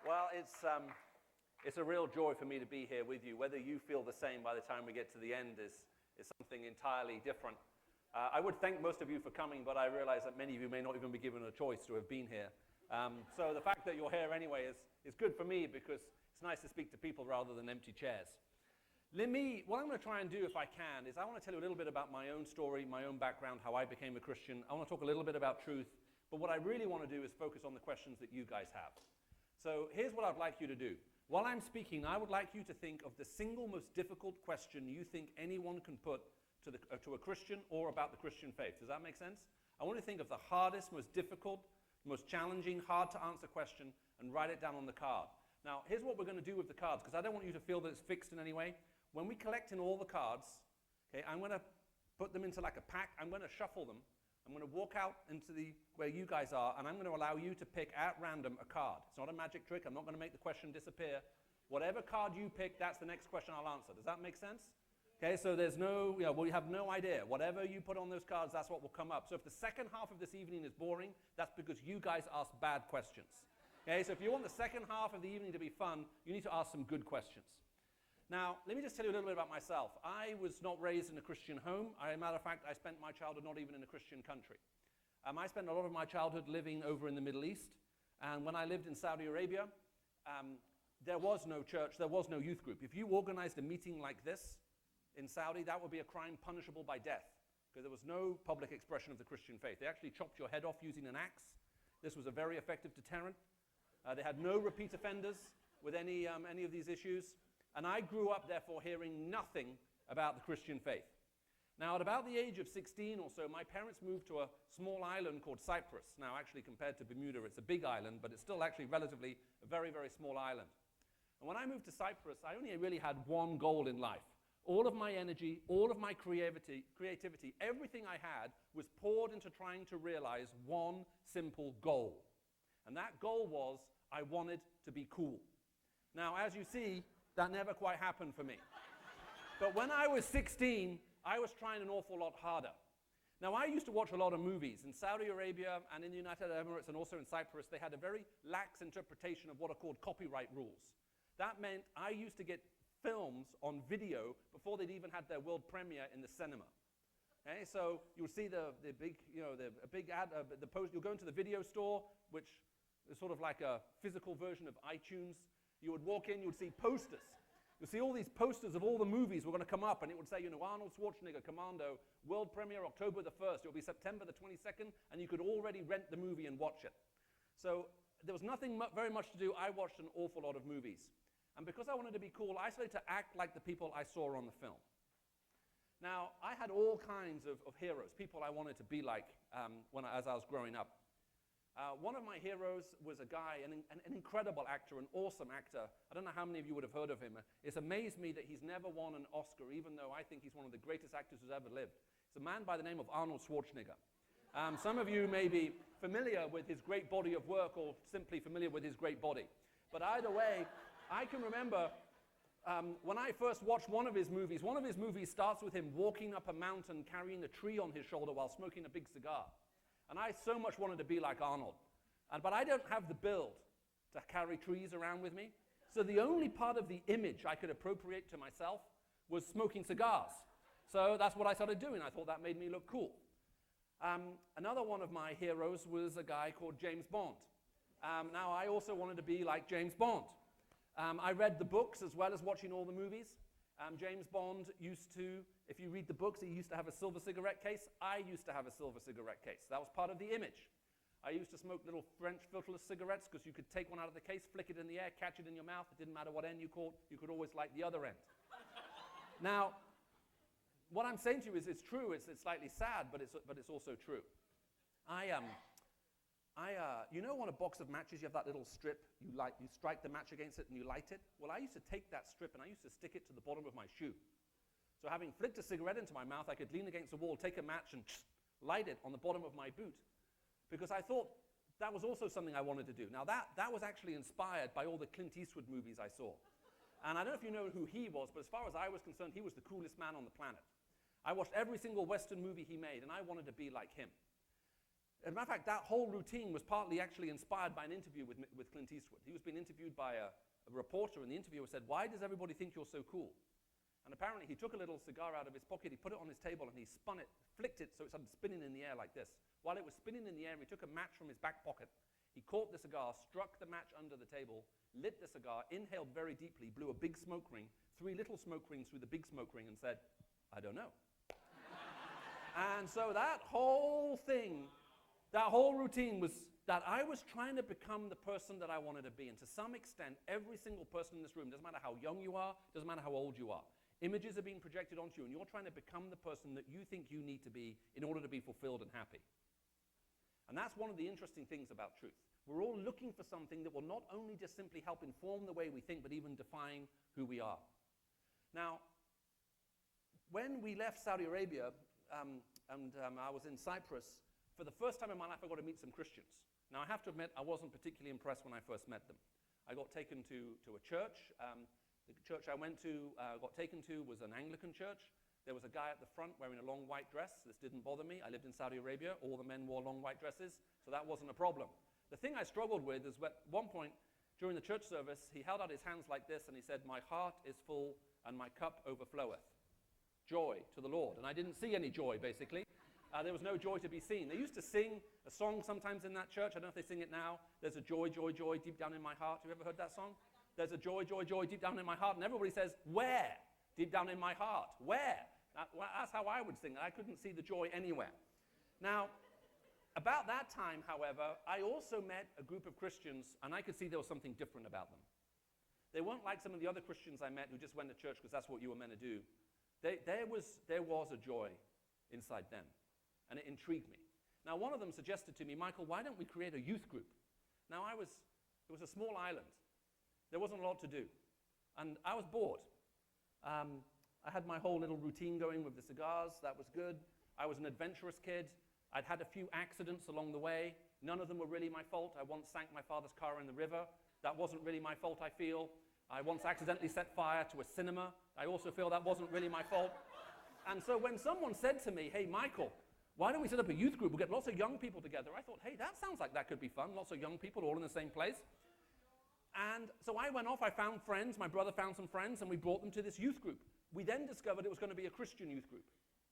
Well, it's a real joy for me to be here with you. Whether you feel the same by the time we get to the end is something entirely different. I would thank most of you for coming, but I realize that many of you may not even be given a choice to have been here. So the fact that you're here anyway is good for me because it's nice to speak to people rather than empty chairs. What I'm going to try and do, if I can, is I want to tell you a little bit about my own story, my own background, how I became a Christian. I want to talk a little bit about truth, but what I really want to do is focus on the questions that you guys have. So here's what I'd like you to do. While I'm speaking, I would like you to think of the single most difficult question you think anyone can put to a Christian or about the Christian faith. Does that make sense? I want you to think of the hardest, most difficult, most challenging, hard to answer question and write it down on the card. Now, here's what we're going to do with the cards, because I don't want you to feel that it's fixed in any way. When we collect in all the cards, okay, I'm going to put them into like a pack. I'm going to shuffle them. I'm going to walk out into where you guys are, and I'm going to allow you to pick at random a card. It's not a magic trick. I'm not going to make the question disappear. Whatever card you pick, that's the next question I'll answer. Does that make sense? Okay, so there's no, we have no idea. Whatever you put on those cards, that's what will come up. So if the second half of this evening is boring, that's because you guys asked bad questions. Okay, so if you want the second half of the evening to be fun, you need to ask some good questions. Now, let me just tell you a little bit about myself. I was not raised in a Christian home. As a matter of fact, I spent my childhood not even in a Christian country. I spent a lot of my childhood living over in the Middle East. And when I lived in Saudi Arabia, there was no church, there was no youth group. If you organized a meeting like this in Saudi, that would be a crime punishable by death, because there was no public expression of the Christian faith. They actually chopped your head off using an axe. This was a very effective deterrent. They had no repeat offenders with any of these issues. And I grew up, therefore, hearing nothing about the Christian faith. Now, at about the age of 16 or so, my parents moved to a small island called Cyprus. Now, actually, compared to Bermuda, it's a big island, but it's still actually relatively a very, very small island. And when I moved to Cyprus, I only really had one goal in life. All of my energy, all of my creativity, everything I had was poured into trying to realize one simple goal. And that goal was, I wanted to be cool. Now, as you see, that never quite happened for me. But when I was 16, I was trying an awful lot harder. Now, I used to watch a lot of movies. In Saudi Arabia and in the United Arab Emirates and also in Cyprus, they had a very lax interpretation of what are called copyright rules. That meant I used to get films on video before they'd even had their world premiere in the cinema. Okay, so you'll see the big ad, the post. You'll go into the video store, which is sort of like a physical version of iTunes. You would walk in, you would see posters. You'll see all these posters of all the movies were going to come up, and it would say, Arnold Schwarzenegger, Commando, world premiere October the 1st. It would be September the 22nd, and you could already rent the movie and watch it. So there was nothing very much to do. I watched an awful lot of movies. And because I wanted to be cool, I started to act like the people I saw on the film. Now, I had all kinds of heroes, people I wanted to be like as I was growing up. One of my heroes was a guy, an incredible actor, an awesome actor. I don't know how many of you would have heard of him. It's amazed me that he's never won an Oscar, even though I think he's one of the greatest actors who's ever lived. It's a man by the name of Arnold Schwarzenegger. Some of you may be familiar with his great body of work or simply familiar with his great body. But either way, I can remember when I first watched one of his movies starts with him walking up a mountain carrying a tree on his shoulder while smoking a big cigar. And I so much wanted to be like Arnold. But I don't have the build to carry trees around with me. So the only part of the image I could appropriate to myself was smoking cigars. So that's what I started doing. I thought that made me look cool. Another one of my heroes was a guy called James Bond. Now, I also wanted to be like James Bond. I read the books as well as watching all the movies. James Bond used to, if you read the books, he used to have a silver cigarette case. I used to have a silver cigarette case. That was part of the image. I used to smoke little French filterless cigarettes because you could take one out of the case, flick it in the air, catch it in your mouth. It didn't matter what end you caught. You could always light the other end. Now, what I'm saying to you is it's true. It's slightly sad, but it's also true. On a box of matches, you have that little strip, you strike the match against it and you light it. Well, I used to take that strip and I used to stick it to the bottom of my shoe. So having flicked a cigarette into my mouth, I could lean against the wall, take a match and light it on the bottom of my boot. Because I thought that was also something I wanted to do. Now that was actually inspired by all the Clint Eastwood movies I saw. And I don't know if you know who he was, but as far as I was concerned, he was the coolest man on the planet. I watched every single Western movie he made and I wanted to be like him. As a matter of fact, that whole routine was partly actually inspired by an interview with Clint Eastwood. He was being interviewed by a reporter, and the interviewer said, "Why does everybody think you're so cool?" And apparently he took a little cigar out of his pocket, he put it on his table, and he spun it, flicked it so it started spinning in the air like this. While it was spinning in the air, he took a match from his back pocket, he caught the cigar, struck the match under the table, lit the cigar, inhaled very deeply, blew a big smoke ring, 3 little smoke rings through the big smoke ring, and said, "I don't know." And so that whole thing, that whole routine was that I was trying to become the person that I wanted to be. And to some extent, every single person in this room, doesn't matter how young you are, doesn't matter how old you are, images are being projected onto you, and you're trying to become the person that you think you need to be in order to be fulfilled and happy. And that's one of the interesting things about truth. We're all looking for something that will not only just simply help inform the way we think, but even define who we are. Now, when we left Saudi Arabia, I was in Cyprus, for the first time in my life, I got to meet some Christians. Now, I have to admit, I wasn't particularly impressed when I first met them. I got taken to a church. The church I got taken to was an Anglican church. There was a guy at the front wearing a long white dress. This didn't bother me. I lived in Saudi Arabia. All the men wore long white dresses, so that wasn't a problem. The thing I struggled with is at one point during the church service, he held out his hands like this, and he said, "My heart is full, and my cup overfloweth. Joy to the Lord." And I didn't see any joy, basically. There was no joy to be seen. They used to sing a song sometimes in that church. I don't know if they sing it now. "There's a joy, joy, joy deep down in my heart." Have you ever heard that song? "There's a joy, joy, joy deep down in my heart." And everybody says, "Where?" Deep down in my heart. Where? That's how I would sing it. I couldn't see the joy anywhere. Now, about that time, however, I also met a group of Christians, and I could see there was something different about them. They weren't like some of the other Christians I met who just went to church because that's what you were meant to do. There was a joy inside them, and it intrigued me. Now, one of them suggested to me, "Michael, why don't we create a youth group?" Now, it was a small island. There wasn't a lot to do, and I was bored. I had my whole little routine going with the cigars. That was good. I was an adventurous kid. I'd had a few accidents along the way. None of them were really my fault. I once sank my father's car in the river. That wasn't really my fault, I feel. I once accidentally set fire to a cinema. I also feel that wasn't really my fault. And so when someone said to me, "Hey, Michael, why don't we set up a youth group? We'll get lots of young people together." I thought, hey, that sounds like that could be fun. Lots of young people all in the same place. And so I went off. I found friends. My brother found some friends, and we brought them to this youth group. We then discovered it was going to be a Christian youth group.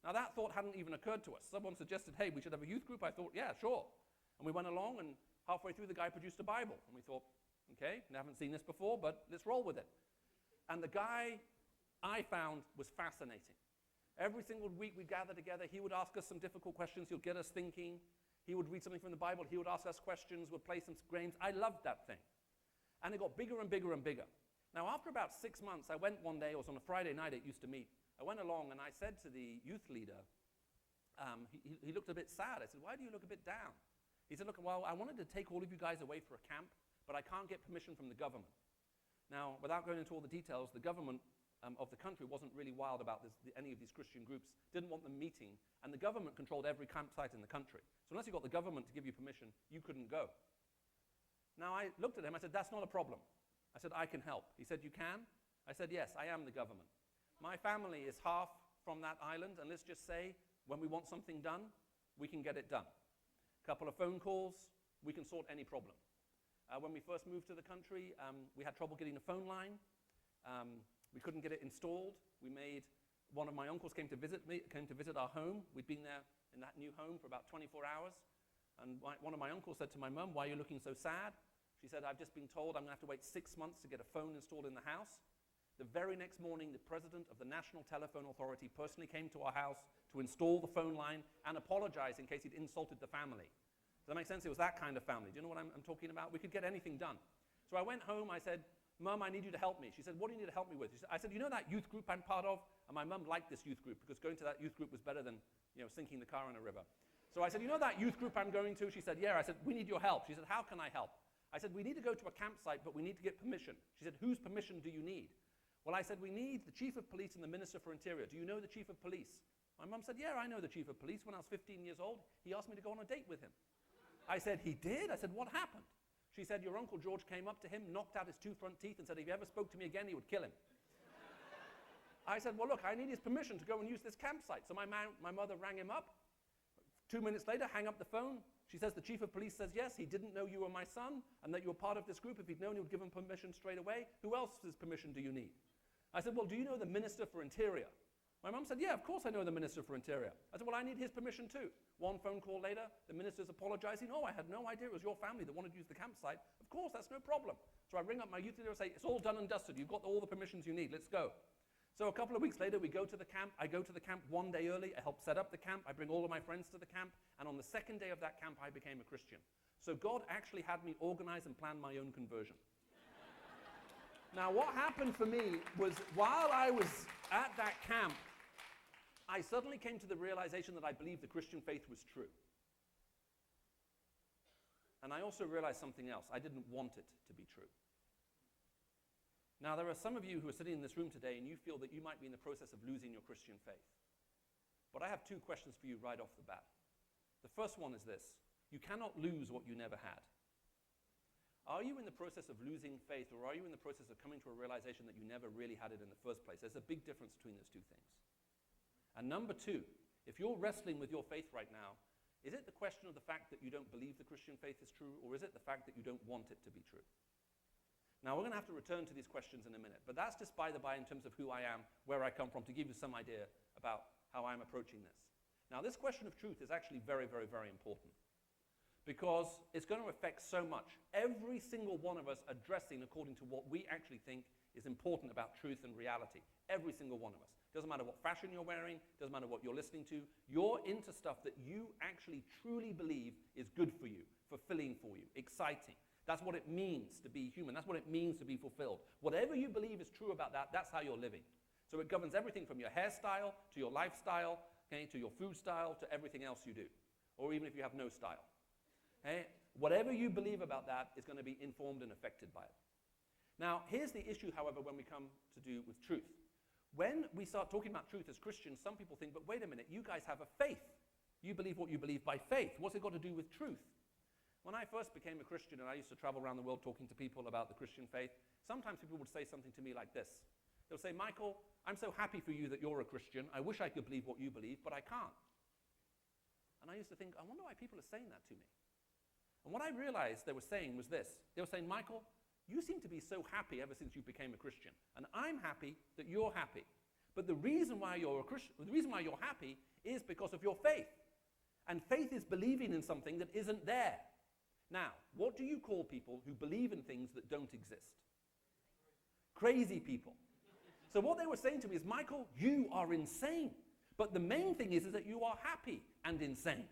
Now, that thought hadn't even occurred to us. Someone suggested, "Hey, we should have a youth group." I thought, yeah, sure. And we went along, and halfway through, the guy produced a Bible. And we thought, okay, I haven't seen this before, but let's roll with it. And the guy I found was fascinating. Every single week we'd gather together. He would ask us some difficult questions. He would get us thinking. He would read something from the Bible. He would ask us questions. We'd play some games. I loved that thing. And it got bigger and bigger and bigger. Now, after about 6 months, I went one day. It was on a Friday night. It used to meet. I went along, and I said to the youth leader, he looked a bit sad. I said, "Why do you look a bit down?" He said, "Look, well, I wanted to take all of you guys away for a camp, but I can't get permission from the government." Now, without going into all the details, the government of the country wasn't really wild about any of these Christian groups, didn't want them meeting, and the government controlled every campsite in the country. So unless you got the government to give you permission, you couldn't go. Now, I looked at him. I said, "That's not a problem." I said, "I can help." He said, "You can?" I said, "Yes, I am the government. My family is half from that island, and let's just say when we want something done, we can get it done. A couple of phone calls, we can sort any problem." When we first moved to the country, we had trouble getting a phone line. We couldn't get it installed. One of my uncles came to visit our home. We'd been there in that new home for about 24 hours. And one of my uncles said to my mum, "Why are you looking so sad?" She said, "I've just been told I'm going to have to wait 6 months to get a phone installed in the house." The very next morning, the president of the National Telephone Authority personally came to our house to install the phone line and apologize in case he'd insulted the family. Does that make sense? It was that kind of family. Do you know what I'm talking about? We could get anything done. So I went home. I said, "Mum, I need you to help me." She said, "What do you need to help me with?" I said, "You know that youth group I'm part of?" And my mum liked this youth group because going to that youth group was better than sinking the car in a river. So I said, "You know that youth group I'm going to?" She said, "Yeah." I said, "We need your help." She said, "How can I help?" I said, "We need to go to a campsite, but we need to get permission." She said, "Whose permission do you need?" Well, I said, "We need the chief of police and the minister for interior. Do you know the chief of police?" My mum said, "Yeah, I know the chief of police. When I was 15 years old, he asked me to go on a date with him." I said, "He did?" I said, "What happened?" She said, "Your Uncle George came up to him, knocked out his 2 front teeth, and said if he ever spoke to me again, he would kill him." I said, "Well, look, I need his permission to go and use this campsite." So my mother rang him up, 2 minutes later, hang up the phone. She says, the chief of police says, yes, he didn't know you were my son and that you were part of this group. If he'd known, he would give him permission straight away. Who else's permission do you need? I said, well, do you know the Minister for Interior? My mum said, yeah, of course I know the Minister for Interior. I said, well, I need his permission too. One phone call later, the minister's apologizing. Oh, I had no idea it was your family that wanted to use the campsite. Of course, that's no problem. So I ring up my youth leader and say, it's all done and dusted. You've got all the permissions you need. Let's go. So a couple of weeks later, we go to the camp. I go to the camp one day early. I help set up the camp. I bring all of my friends to the camp. And on the second day of that camp, I became a Christian. So God actually had me organize and plan my own conversion. Now, what happened for me was while I was at that camp, I suddenly came to the realization that I believed the Christian faith was true. And I also realized something else. I didn't want it to be true. Now, there are some of you who are sitting in this room today and you feel that you might be in the process of losing your Christian faith. But I have two questions for you right off the bat. The first one is this. You cannot lose what you never had. Are you in the process of losing faith, or are you in the process of coming to a realization that you never really had it in the first place? There's a big difference between those two things. And number two, if you're wrestling with your faith right now, is it the question of the fact that you don't believe the Christian faith is true, or is it the fact that you don't want it to be true? Now, we're going to have to return to these questions in a minute, but that's just by the by in terms of who I am, where I come from, to give you some idea about how I'm approaching this. Now, this question of truth is actually very, very, very important, because it's going to affect so much. Every single one of us addressing according to what we actually think is important about truth and reality. Every single one of us. Doesn't matter what fashion you're wearing, doesn't matter what you're listening to, you're into stuff that you actually truly believe is good for you, fulfilling for you, exciting. That's what it means to be human. That's what it means to be fulfilled. Whatever you believe is true about that, that's how you're living. So it governs everything from your hairstyle, to your lifestyle, okay, to your food style, to everything else you do. Or even if you have no style. Okay? Whatever you believe about that is going to be informed and affected by it. Now, here's the issue, however, when we come to do with truth. When we start talking about truth as Christians, some people think, but wait a minute, you guys have a faith. You believe what you believe by faith. What's it got to do with truth? When I first became a Christian and I used to travel around the world talking to people about the Christian faith, sometimes people would say something to me like this. They'll say, Michael, I'm so happy for you that you're a Christian. I wish I could believe what you believe, but I can't. And I used to think, I wonder why people are saying that to me. And what I realized they were saying was this. They were saying, Michael, you seem to be so happy ever since you became a Christian. And I'm happy that you're happy. But the reason why you're a Christian, the reason why you're happy is because of your faith. And faith is believing in something that isn't there. Now, what do you call people who believe in things that don't exist? Crazy people. So what they were saying to me is, Michael, you are insane. But the main thing is that you are happy and insane.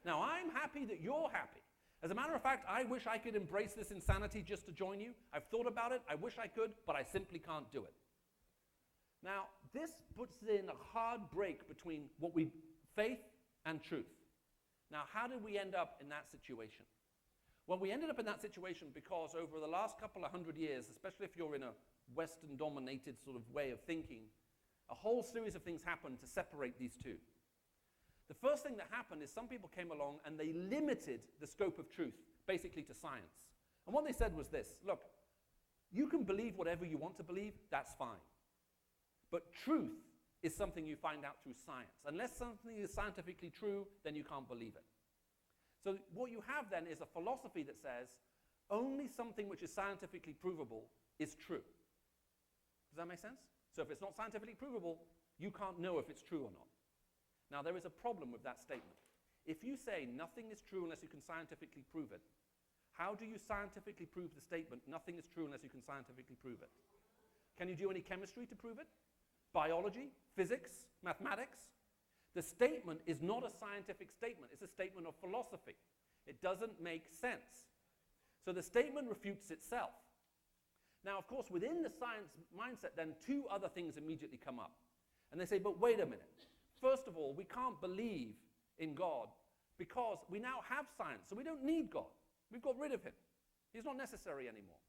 Now, I'm happy that you're happy. As a matter of fact, I wish I could embrace this insanity just to join you. I've thought about it. I wish I could, but I simply can't do it. Now, this puts in a hard break between faith and truth. Now, how did we end up in that situation? Well, we ended up in that situation because over the last couple of 100 years, especially if you're in a Western-dominated sort of way of thinking, a whole series of things happened to separate these two. The first thing that happened is some people came along and they limited the scope of truth, basically to science. And what they said was this, look, you can believe whatever you want to believe, that's fine. But truth is something you find out through science. Unless something is scientifically true, then you can't believe it. So what you have then is a philosophy that says only something which is scientifically provable is true. Does that make sense? So if it's not scientifically provable, you can't know if it's true or not. Now, there is a problem with that statement. If you say nothing is true unless you can scientifically prove it, how do you scientifically prove the statement nothing is true unless you can scientifically prove it? Can you do any chemistry to prove it? Biology? Physics? Mathematics? The statement is not a scientific statement. It's a statement of philosophy. It doesn't make sense. So the statement refutes itself. Now, of course, within the science mindset, then two other things immediately come up. And they say, but wait a minute. First of all, we can't believe in God because we now have science, so we don't need God. We've got rid of him. He's not necessary anymore.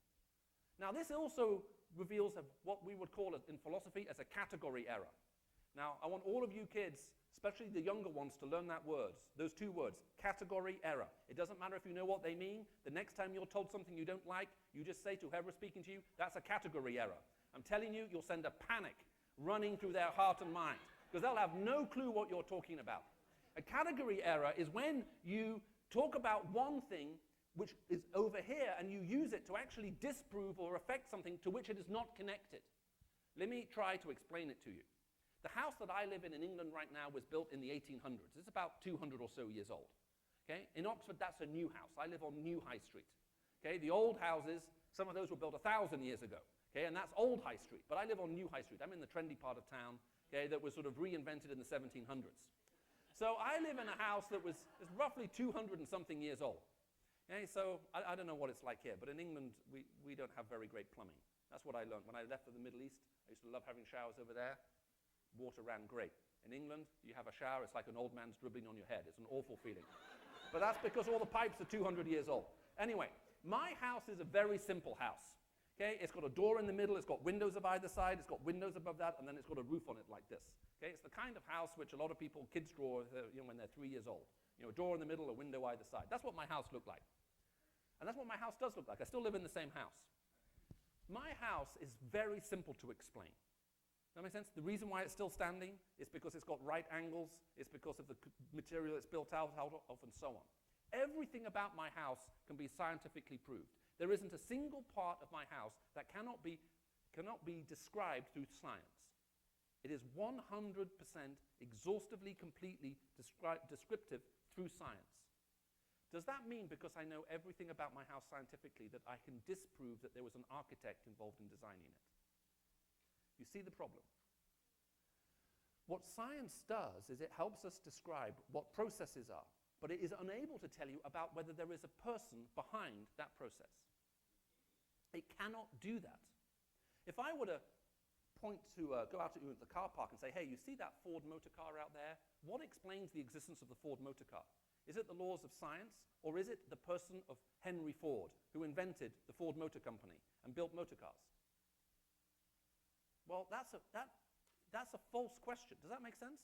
Now, this also reveals what we would call in philosophy as a category error. Now, I want all of you kids, especially the younger ones, to learn those two words, category error. It doesn't matter if you know what they mean. The next time you're told something you don't like, you just say to whoever's speaking to you, that's a category error. I'm telling you, you'll send a panic running through their heart and mind because they'll have no clue what you're talking about. A category error is when you talk about one thing which is over here and you use it to actually disprove or affect something to which it is not connected. Let me try to explain it to you. The house that I live in England right now was built in the 1800s. It's about 200 or so years old. Okay? In Oxford, that's a new house. I live on New High Street. Okay? The old houses, some of those were built 1,000 years ago. Okay? And that's Old High Street. But I live on New High Street. I'm in the trendy part of town, okay, that was sort of reinvented in the 1700s. So I live in a house that is roughly 200 and something years old. Okay? So I don't know what it's like here, but in England, we don't have very great plumbing. That's what I learned. When I left for the Middle East, I used to love having showers over there. Water ran great. In England, you have a shower, it's like an old man's dribbling on your head. It's an awful feeling. But that's because all the pipes are 200 years old. Anyway, my house is a very simple house. Okay? It's got a door in the middle, it's got windows of either side, it's got windows above that, and then it's got a roof on it like this. Okay? It's the kind of house which a lot of people, kids draw when they're 3 years old. A door in the middle, a window either side. That's what my house looked like. And that's what my house does look like. I still live in the same house. My house is very simple to explain. Does that make sense? The reason why it's still standing is because it's got right angles, it's because of the material it's built out of, and so on. Everything about my house can be scientifically proved. There isn't a single part of my house that cannot be described through science. It is 100% exhaustively, completely descriptive through science. Does that mean because I know everything about my house scientifically that I can disprove that there was an architect involved in designing it? You see the problem? What science does is it helps us describe what processes are, but it is unable to tell you about whether there is a person behind that process. It cannot do that. If I were to go out to the car park and say, hey, you see that Ford motor car out there? What explains the existence of the Ford motor car? Is it the laws of science, or is it the person of Henry Ford, who invented the Ford Motor Company and built motor cars? Well, that's a false question. Does that make sense?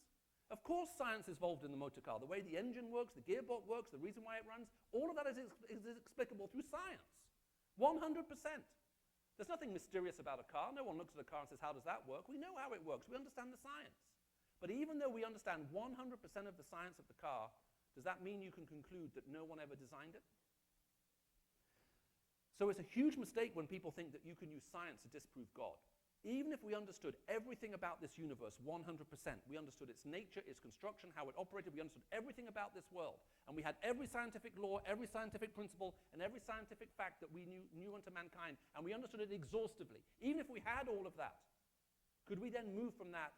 Of course science is involved in the motor car. The way the engine works, the gearbox works, the reason why it runs, all of that is explicable through science. 100%. There's nothing mysterious about a car. No one looks at a car and says, how does that work? We know how it works. We understand the science. But even though we understand 100% of the science of the car, does that mean you can conclude that no one ever designed it? So it's a huge mistake when people think that you can use science to disprove God. Even if we understood everything about this universe 100%, we understood its nature, its construction, how it operated, we understood everything about this world, and we had every scientific law, every scientific principle, and every scientific fact that we knew unto mankind, and we understood it exhaustively, even if we had all of that, could we then move from that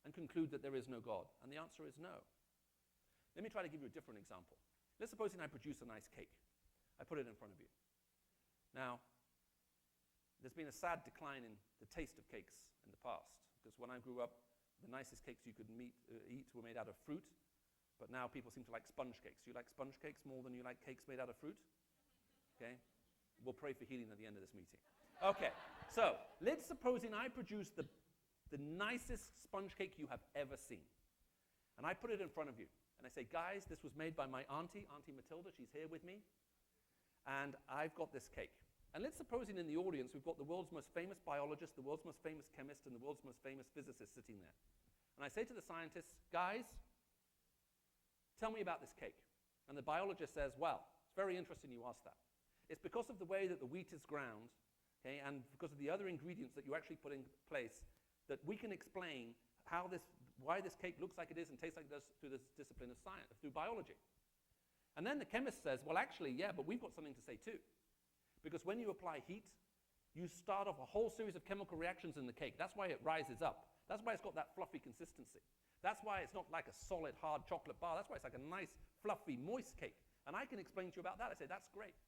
and conclude that there is no God? And the answer is no. Let me try to give you a different example. Let's suppose I produce a nice cake. I put it in front of you. Now, there's been a sad decline in the taste of cakes in the past, because when I grew up, the nicest cakes you could eat were made out of fruit, but now people seem to like sponge cakes. Do you like sponge cakes more than you like cakes made out of fruit? Okay? We'll pray for healing at the end of this meeting. Okay, so let's suppose I produce the nicest sponge cake you have ever seen, and I put it in front of you, and I say, guys, this was made by my Auntie Matilda. She's here with me, and I've got this cake. And let's suppose in the audience we've got the world's most famous biologist, the world's most famous chemist, and the world's most famous physicist sitting there. And I say to the scientists, guys, tell me about this cake. And the biologist says, well, it's very interesting you ask that. It's because of the way that the wheat is ground, okay, and because of the other ingredients that you actually put in place, that we can explain why this cake looks like it is and tastes like it does through this discipline of science, through biology. And then the chemist says, well, actually, yeah, but we've got something to say too. Because when you apply heat, you start off a whole series of chemical reactions in the cake. That's why it rises up. That's why it's got that fluffy consistency. That's why it's not like a solid, hard chocolate bar. That's why it's like a nice, fluffy, moist cake. And I can explain to you about that. I say, that's great.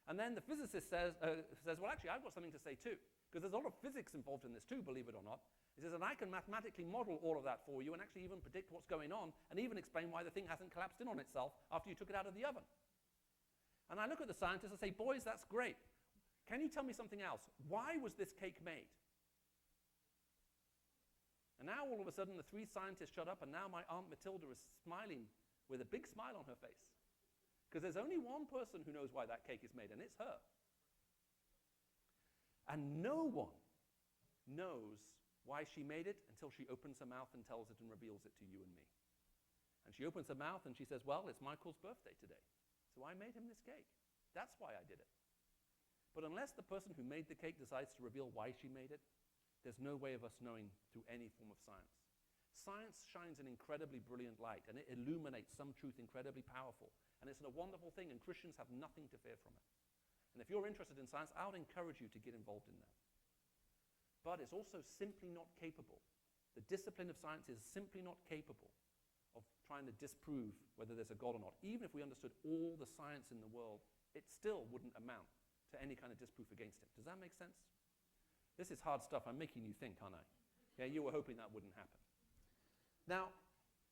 And then the physicist says, well, actually, I've got something to say too. Because there's a lot of physics involved in this too, believe it or not. He says, and I can mathematically model all of that for you and actually even predict what's going on and even explain why the thing hasn't collapsed in on itself after you took it out of the oven. And I look at the scientists and say, boys, that's great. Can you tell me something else? Why was this cake made? And now all of a sudden the three scientists shut up, and now my Aunt Matilda is smiling with a big smile on her face. Because there's only one person who knows why that cake is made, and it's her. And no one knows why she made it until she opens her mouth and tells it and reveals it to you and me. And And she opens her mouth and she says, well, it's Michael's birthday today, so I made him this cake. That's why I did it. But unless the person who made the cake decides to reveal why she made it, there's no way of us knowing through any form of science. Science shines an incredibly brilliant light, and it illuminates some truth incredibly powerful. And it's a wonderful thing, and Christians have nothing to fear from it. And if you're interested in science, I would encourage you to get involved in that. But it's also simply not capable. The discipline of science is simply not capable of trying to disprove whether there's a God or not. Even if we understood all the science in the world, it still wouldn't amount to any kind of disproof against him. Does that make sense? This is hard stuff. I'm making you think, aren't I? Yeah, you were hoping that wouldn't happen. Now,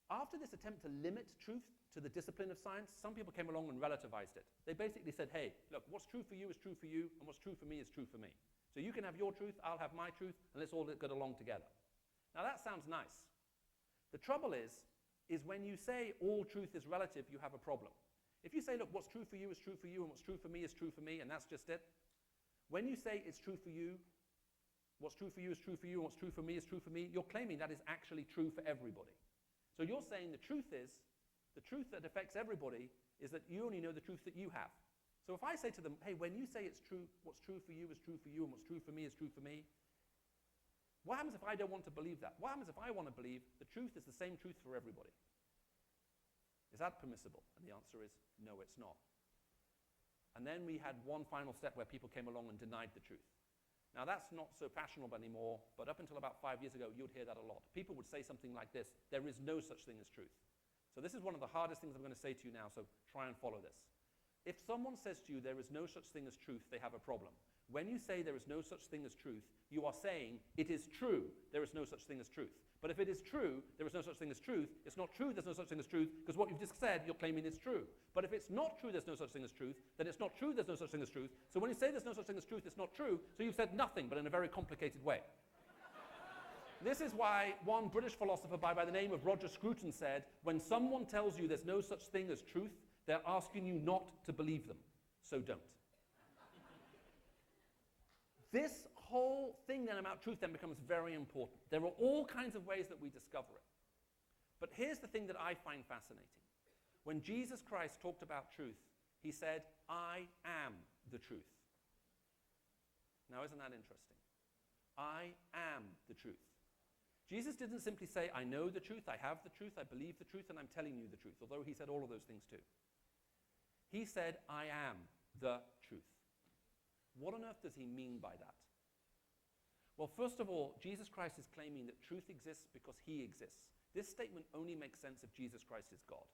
after this attempt to limit truth to the discipline of science, some people came along and relativized it. They basically said, hey, look, what's true for you is true for you, and what's true for me is true for me. So you can have your truth, I'll have my truth, and let's all get along together. Now that sounds nice. The trouble is when you say all truth is relative, you have a problem. If you say, look, what's true for you is true for you, and what's true for me is true for me, and that's just it, when you say it's true for you, what's true for you is true for you, and what's true for me is true for me, you're claiming that is actually true for everybody. So you're saying the truth that affects everybody is that you only know the truth that you have. So if I say to them, hey, when you say it's true, what's true for you is true for you, and what's true for me is true for me, what happens if I don't want to believe that? What happens if I want to believe the truth is the same truth for everybody? Is that permissible? And the answer is, no, it's not. And then we had one final step where people came along and denied the truth. Now that's not so fashionable anymore, but up until about 5 years ago, you'd hear that a lot. People would say something like this, there is no such thing as truth. So this is one of the hardest things I'm going to say to you now, so try and follow this. If someone says to you there is no such thing as truth, they have a problem. When you say there is no such thing as truth, you are saying it is true there is no such thing as truth. But if it is true there is no such thing as truth, it's not true there's no such thing as truth, because what you've just said, you're claiming it's true. But if it's not true there's no such thing as truth, then it's not true there's no such thing as truth. So when you say there's no such thing as truth, it's not true, so you've said nothing, but in a very complicated way. This is why one British philosopher by the name of Roger Scruton said, when someone tells you there's no such thing as truth, they're asking you not to believe them. So don't. This whole thing then about truth then becomes very important. There are all kinds of ways that we discover it. But here's the thing that I find fascinating. When Jesus Christ talked about truth, he said, I am the truth. Now, isn't that interesting? I am the truth. Jesus didn't simply say, I know the truth, I have the truth, I believe the truth, and I'm telling you the truth, although he said all of those things too. He said, I am the truth. What on earth does he mean by that? Well, first of all, Jesus Christ is claiming that truth exists because he exists. This statement only makes sense if Jesus Christ is God.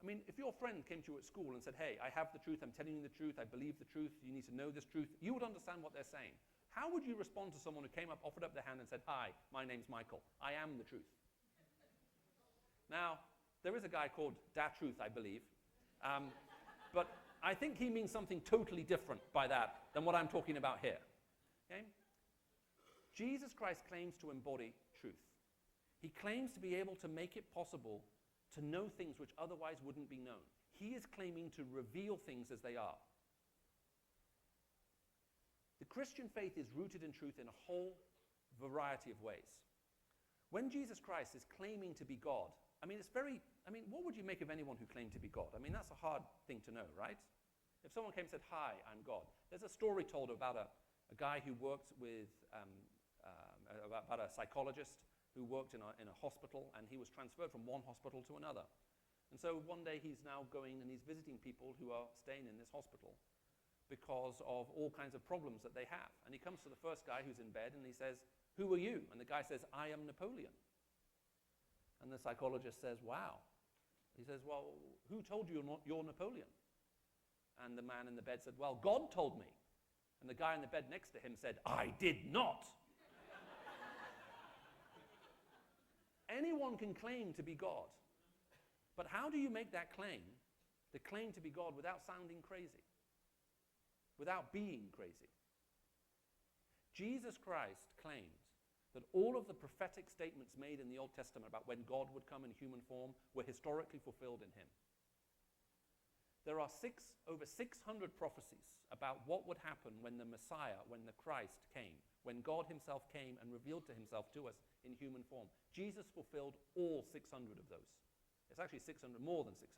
I mean, if your friend came to you at school and said, hey, I have the truth, I'm telling you the truth, I believe the truth, you need to know this truth, you would understand what they're saying. How would you respond to someone who came up, offered up their hand and said, hi, my name's Michael, I am the truth? Now, there is a guy called Da Truth, I believe, but I think he means something totally different by that than what I'm talking about here. Okay? Jesus Christ claims to embody truth. He claims to be able to make it possible to know things which otherwise wouldn't be known. He is claiming to reveal things as they are. The Christian faith is rooted in truth in a whole variety of ways. When Jesus Christ is claiming to be God, what would you make of anyone who claimed to be God? I mean, that's a hard thing to know, right? If someone came and said, hi, I'm God. There's a story told about a guy who worked with, about a psychologist who worked in a hospital, and he was transferred from one hospital to another. And so one day he's now going and he's visiting people who are staying in this hospital because of all kinds of problems that they have. And he comes to the first guy who's in bed and he says, who are you? And the guy says, I am Napoleon. And the psychologist says, wow. He says, well, who told you you're Napoleon? And the man in the bed said, well, God told me. And the guy in the bed next to him said, I did not. Anyone can claim to be God. But how do you make that claim, the claim to be God, without sounding crazy? Without being crazy? Jesus Christ claims that all of the prophetic statements made in the Old Testament about when God would come in human form were historically fulfilled in him. There are over 600 prophecies about what would happen when the Messiah, when the Christ came, when God himself came and revealed to himself to us in human form. Jesus fulfilled all 600 of those. It's actually 600, more than 600.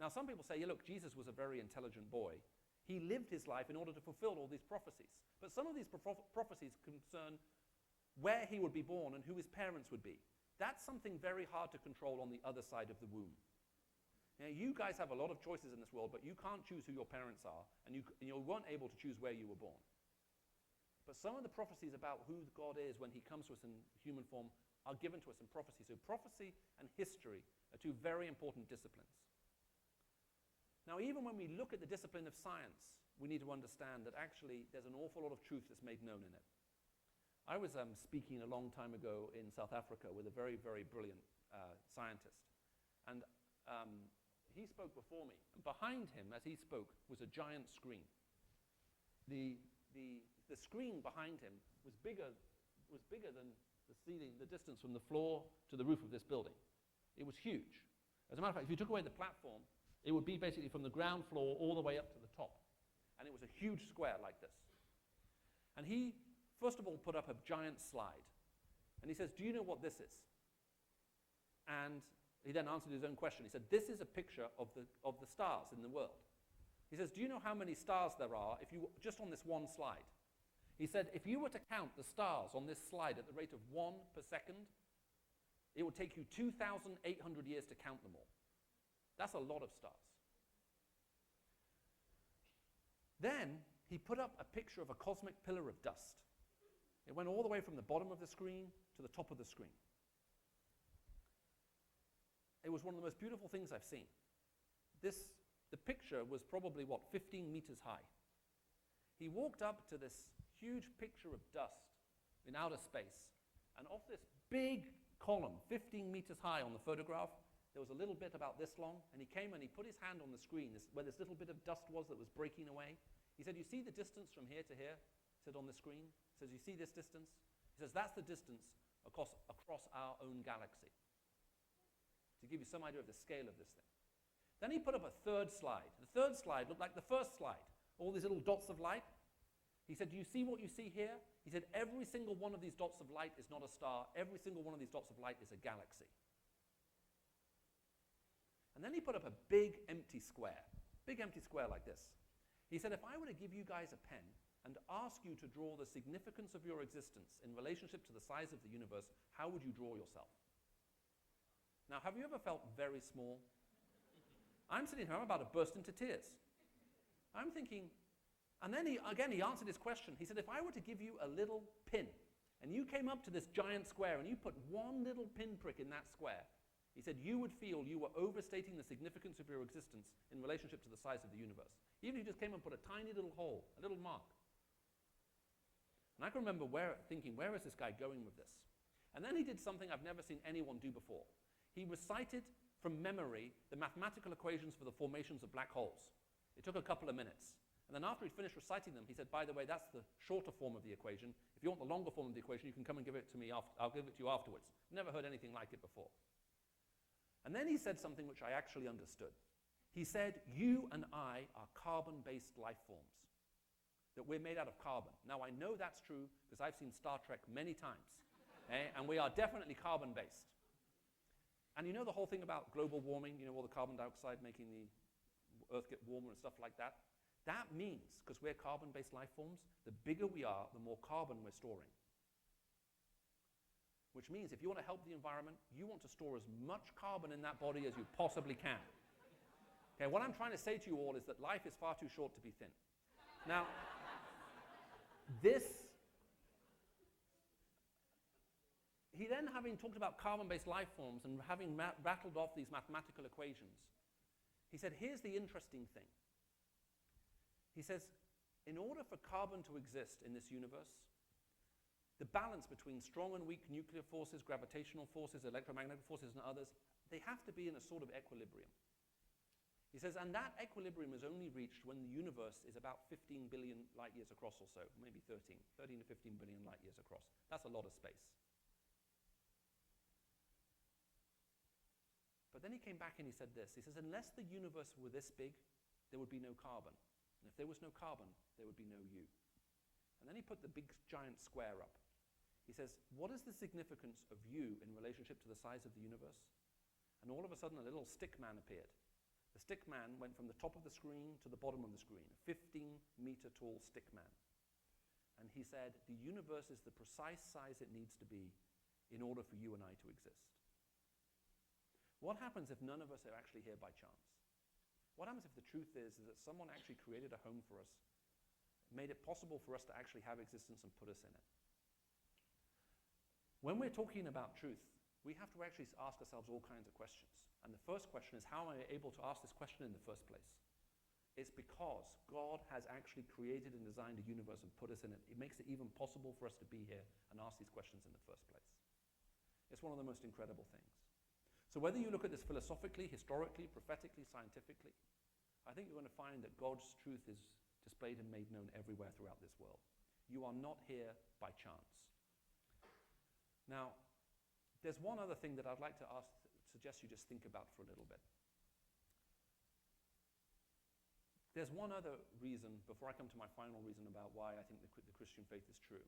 Now, some people say, yeah, look, Jesus was a very intelligent boy. He lived his life in order to fulfill all these prophecies. But some of these prophecies concern where he would be born and who his parents would be. That's something very hard to control on the other side of the womb. Now, you guys have a lot of choices in this world, but you can't choose who your parents are, and you weren't able to choose where you were born. But some of the prophecies about who God is when he comes to us in human form are given to us in prophecy. So prophecy and history are two very important disciplines. Now, even when we look at the discipline of science, we need to understand that actually there's an awful lot of truth that's made known in it. I was speaking a long time ago in South Africa with a very, very brilliant scientist. And he spoke before me. And behind him, as he spoke, was a giant screen. The screen behind him was bigger than the ceiling, the distance from the floor to the roof of this building. It was huge. As a matter of fact, if you took away the platform, it would be basically from the ground floor all the way up to the top. And it was a huge square like this. And he, first of all, put up a giant slide. And he says, do you know what this is? And he then answered his own question. He said, this is a picture of the stars in the world. He says, do you know how many stars there are if you just on this one slide? He said, if you were to count the stars on this slide at the rate of 1 per second, it would take you 2,800 years to count them all. That's a lot of stars. Then he put up a picture of a cosmic pillar of dust. It went all the way from the bottom of the screen to the top of the screen. It was one of the most beautiful things I've seen. The picture was probably, 15 meters high. He walked up to this huge picture of dust in outer space, and off this big column, 15 meters high on the photograph, there was a little bit about this long, and he came and he put his hand on the screen, where this little bit of dust was that was breaking away. He said, you see the distance from here to here? He said, on the screen. He says, you see this distance? He says, that's the distance across our own galaxy. To give you some idea of the scale of this thing. Then he put up a third slide. The third slide looked like the first slide. All these little dots of light. He said, do you see what you see here? He said, every single one of these dots of light is not a star. Every single one of these dots of light is a galaxy. And then he put up a big empty square like this. He said, if I were to give you guys a pen and ask you to draw the significance of your existence in relationship to the size of the universe, how would you draw yourself? Now, have you ever felt very small? I'm sitting here, I'm about to burst into tears. I'm thinking, and then he answered his question. He said, if I were to give you a little pin, and you came up to this giant square, and you put one little pinprick in that square, he said, you would feel you were overstating the significance of your existence in relationship to the size of the universe. Even if you just came and put a tiny little hole, a little mark. And I can remember thinking, where is this guy going with this? And then he did something I've never seen anyone do before. He recited from memory the mathematical equations for the formations of black holes. It took a couple of minutes. And then after he'd finished reciting them, he said, by the way, that's the shorter form of the equation. If you want the longer form of the equation, you can come and give it to me. I'll give it to you afterwards. Never heard anything like it before. And then he said something which I actually understood. He said, you and I are carbon-based life forms, that we're made out of carbon. Now, I know that's true because I've seen Star Trek many times, and we are definitely carbon-based. And you know the whole thing about global warming, all the carbon dioxide making the Earth get warmer and stuff like that? That means, because we're carbon-based life forms, the bigger we are, the more carbon we're storing. Which means if you want to help the environment, you want to store as much carbon in that body as you possibly can. Okay, what I'm trying to say to you all is that life is far too short to be thin. Now, he then, having talked about carbon-based life forms and having rattled off these mathematical equations, he said, here's the interesting thing. He says, in order for carbon to exist in this universe, the balance between strong and weak nuclear forces, gravitational forces, electromagnetic forces, and others, they have to be in a sort of equilibrium. He says, and that equilibrium is only reached when the universe is about 15 billion light years across or so, maybe 13 to 15 billion light years across. That's a lot of space. But then he came back and he said this. He says, unless the universe were this big, there would be no carbon. And if there was no carbon, there would be no you. And then he put the big giant square up. He says, what is the significance of you in relationship to the size of the universe? And all of a sudden, a little stick man appeared. The stick man went from the top of the screen to the bottom of the screen, a 15-meter tall stick man. And he said, the universe is the precise size it needs to be in order for you and I to exist. What happens if none of us are actually here by chance? What happens if the truth is that someone actually created a home for us, made it possible for us to actually have existence and put us in it? When we're talking about truth, we have to actually ask ourselves all kinds of questions. And the first question is, how am I able to ask this question in the first place? It's because God has actually created and designed a universe and put us in it. It makes it even possible for us to be here and ask these questions in the first place. It's one of the most incredible things. So whether you look at this philosophically, historically, prophetically, scientifically, I think you're going to find that God's truth is displayed and made known everywhere throughout this world. You are not here by chance. Now, there's one other thing that I'd like to suggest you just think about for a little bit. There's one other reason, before I come to my final reason about why I think the Christian faith is true.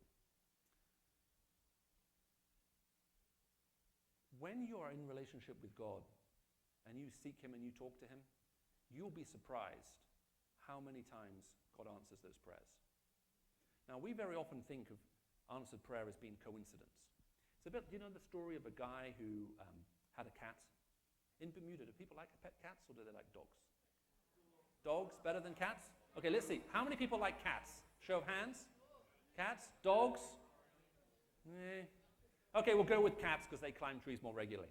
When you are in relationship with God and you seek him and you talk to him, you'll be surprised how many times God answers those prayers. Now, we very often think of answered prayer as being coincidence. It's a bit, you know the story of a guy who had a cat? In Bermuda, do people like pet cats or do they like dogs? Dogs better than cats? Okay, let's see. How many people like cats? Show of hands. Cats? Dogs? Okay, we'll go with cats because they climb trees more regularly.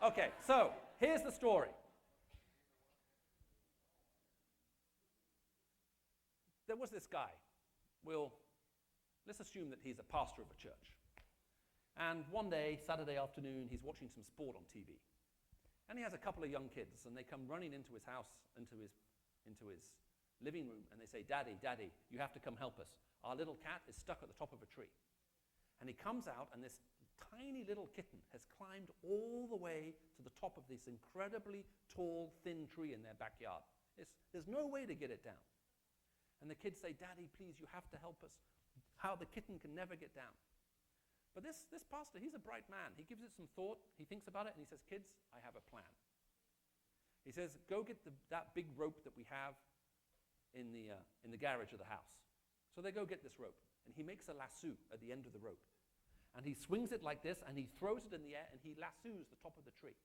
Okay, so here's the story. There was this guy. Let's assume that he's a pastor of a church. And one day, Saturday afternoon, he's watching some sport on TV. And he has a couple of young kids, and they come running into his house, into his living room, and they say, Daddy, Daddy, you have to come help us. Our little cat is stuck at the top of a tree. And he comes out, and this tiny little kitten has climbed all the way to the top of this incredibly tall, thin tree in their backyard. There's no way to get it down. And the kids say, Daddy, please, you have to help us. How the kitten can never get down. But this pastor, he's a bright man. He gives it some thought. He thinks about it, and he says, kids, I have a plan. He says, go get that big rope that we have in the garage of the house. So they go get this rope, and he makes a lasso at the end of the rope. And he swings it like this, and he throws it in the air, and he lassos the top of the tree.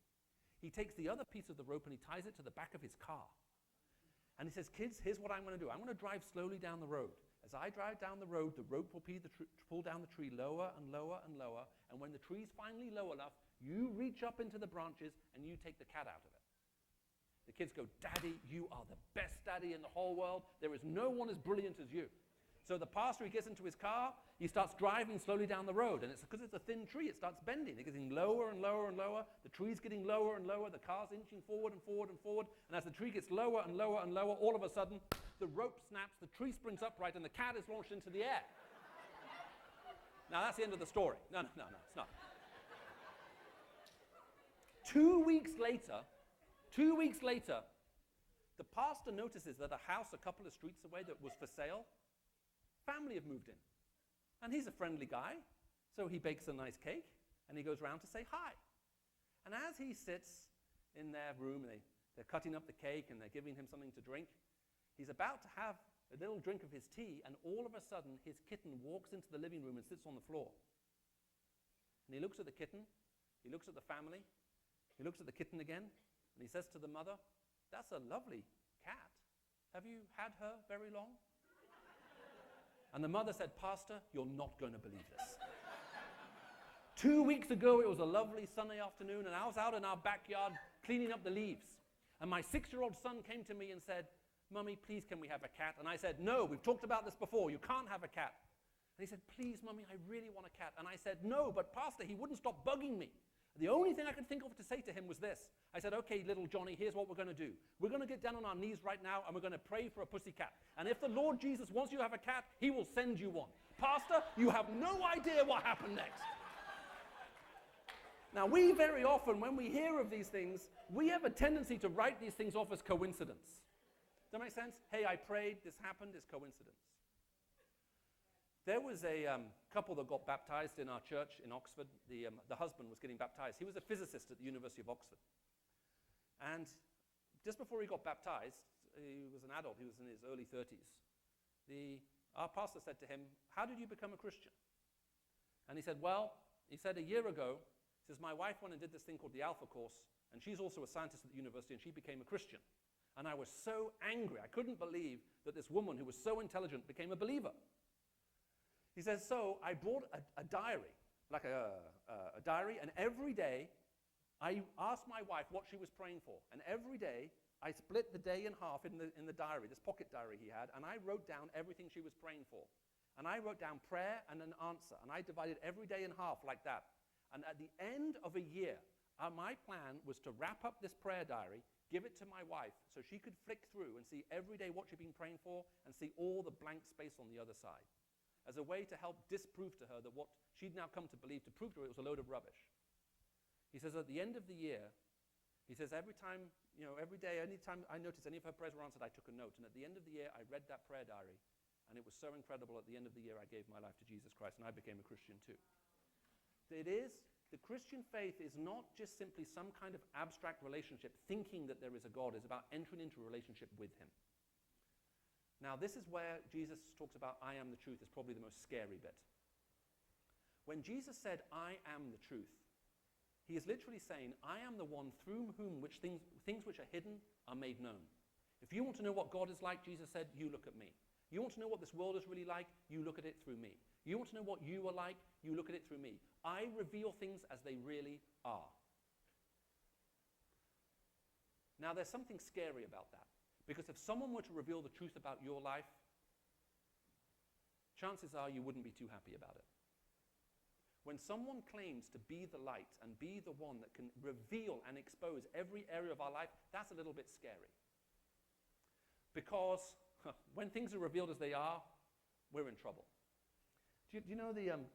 He takes the other piece of the rope, and he ties it to the back of his car. And he says, kids, here's what I'm going to do. I'm going to drive slowly down the road. As I drive down the road, the rope will pull down the tree lower and lower and lower. And when the tree's finally low enough, you reach up into the branches and you take the cat out of it. The kids go, Daddy, you are the best daddy in the whole world. There is no one as brilliant as you. So the pastor, he gets into his car, he starts driving slowly down the road. And it's because it's a thin tree, it starts bending. It's getting lower and lower and lower. The tree's getting lower and lower. The car's inching forward and forward and forward. And as the tree gets lower and lower and lower, all of a sudden, the rope snaps, the tree springs upright, and the cat is launched into the air. Now, that's the end of the story. No, it's not. 2 weeks later, the pastor notices that a house a couple of streets away that was for sale, family have moved in. And he's a friendly guy, so he bakes a nice cake, and he goes around to say hi. And as he sits in their room, and they're cutting up the cake, and they're giving him something to drink, he's about to have a little drink of his tea, and all of a sudden, his kitten walks into the living room and sits on the floor. And he looks at the kitten, he looks at the family, he looks at the kitten again, and he says to the mother, that's a lovely cat. Have you had her very long? And the mother said, Pastor, you're not going to believe this. 2 weeks ago, it was a lovely sunny afternoon, and I was out in our backyard cleaning up the leaves. And my 6-year-old son came to me and said, Mummy, please, can we have a cat? And I said, no, we've talked about this before. You can't have a cat. And he said, please, Mummy, I really want a cat. And I said, no, but Pastor, he wouldn't stop bugging me. The only thing I could think of to say to him was this. I said, okay, little Johnny, here's what we're going to do. We're going to get down on our knees right now, and we're going to pray for a pussy cat. And if the Lord Jesus wants you to have a cat, he will send you one. Pastor, you have no idea what happened next. Now, we very often, when we hear of these things, we have a tendency to write these things off as coincidence. Does that make sense? Hey, I prayed, this happened, it's coincidence. There was a couple that got baptized in our church in Oxford. The husband was getting baptized. He was a physicist at the University of Oxford. And just before he got baptized, he was an adult, he was in his early 30s. Our pastor said to him, "How did you become a Christian?" And he said, "Well," he said, "a year ago, he says, my wife went and did this thing called the Alpha course, and she's also a scientist at the university, and she became a Christian. And I was so angry, I couldn't believe that this woman who was so intelligent became a believer." He says, "So I brought a diary, like a diary, and every day I asked my wife what she was praying for. And every day I split the day in half in the diary, this pocket diary he had, and I wrote down everything she was praying for. And I wrote down prayer and an answer, and I divided every day in half like that. And at the end of a year, my plan was to wrap up this prayer diary, give it to my wife, so she could flick through and see every day what she'd been praying for and see all the blank space on the other side, as a way to help disprove to her that what she'd now come to believe, to prove to her it was a load of rubbish." He says at the end of the year, he says every time, every day, anytime I noticed any of her prayers were answered, I took a note. And at the end of the year, I read that prayer diary, and it was so incredible. At the end of the year, I gave my life to Jesus Christ, and I became a Christian too. The Christian faith is not just simply some kind of abstract relationship, thinking that there is a God. It's about entering into a relationship with him. Now, this is where Jesus talks about I am the truth is probably the most scary bit. When Jesus said, "I am the truth," he is literally saying, I am the one through whom which things which are hidden are made known. If you want to know what God is like, Jesus said, you look at me. You want to know what this world is really like, you look at it through me. You want to know what you are like, you look at it through me. I reveal things as they really are. Now, there's something scary about that. Because if someone were to reveal the truth about your life, chances are you wouldn't be too happy about it. When someone claims to be the light and be the one that can reveal and expose every area of our life, that's a little bit scary. Because when things are revealed as they are, we're in trouble. Do you know I'm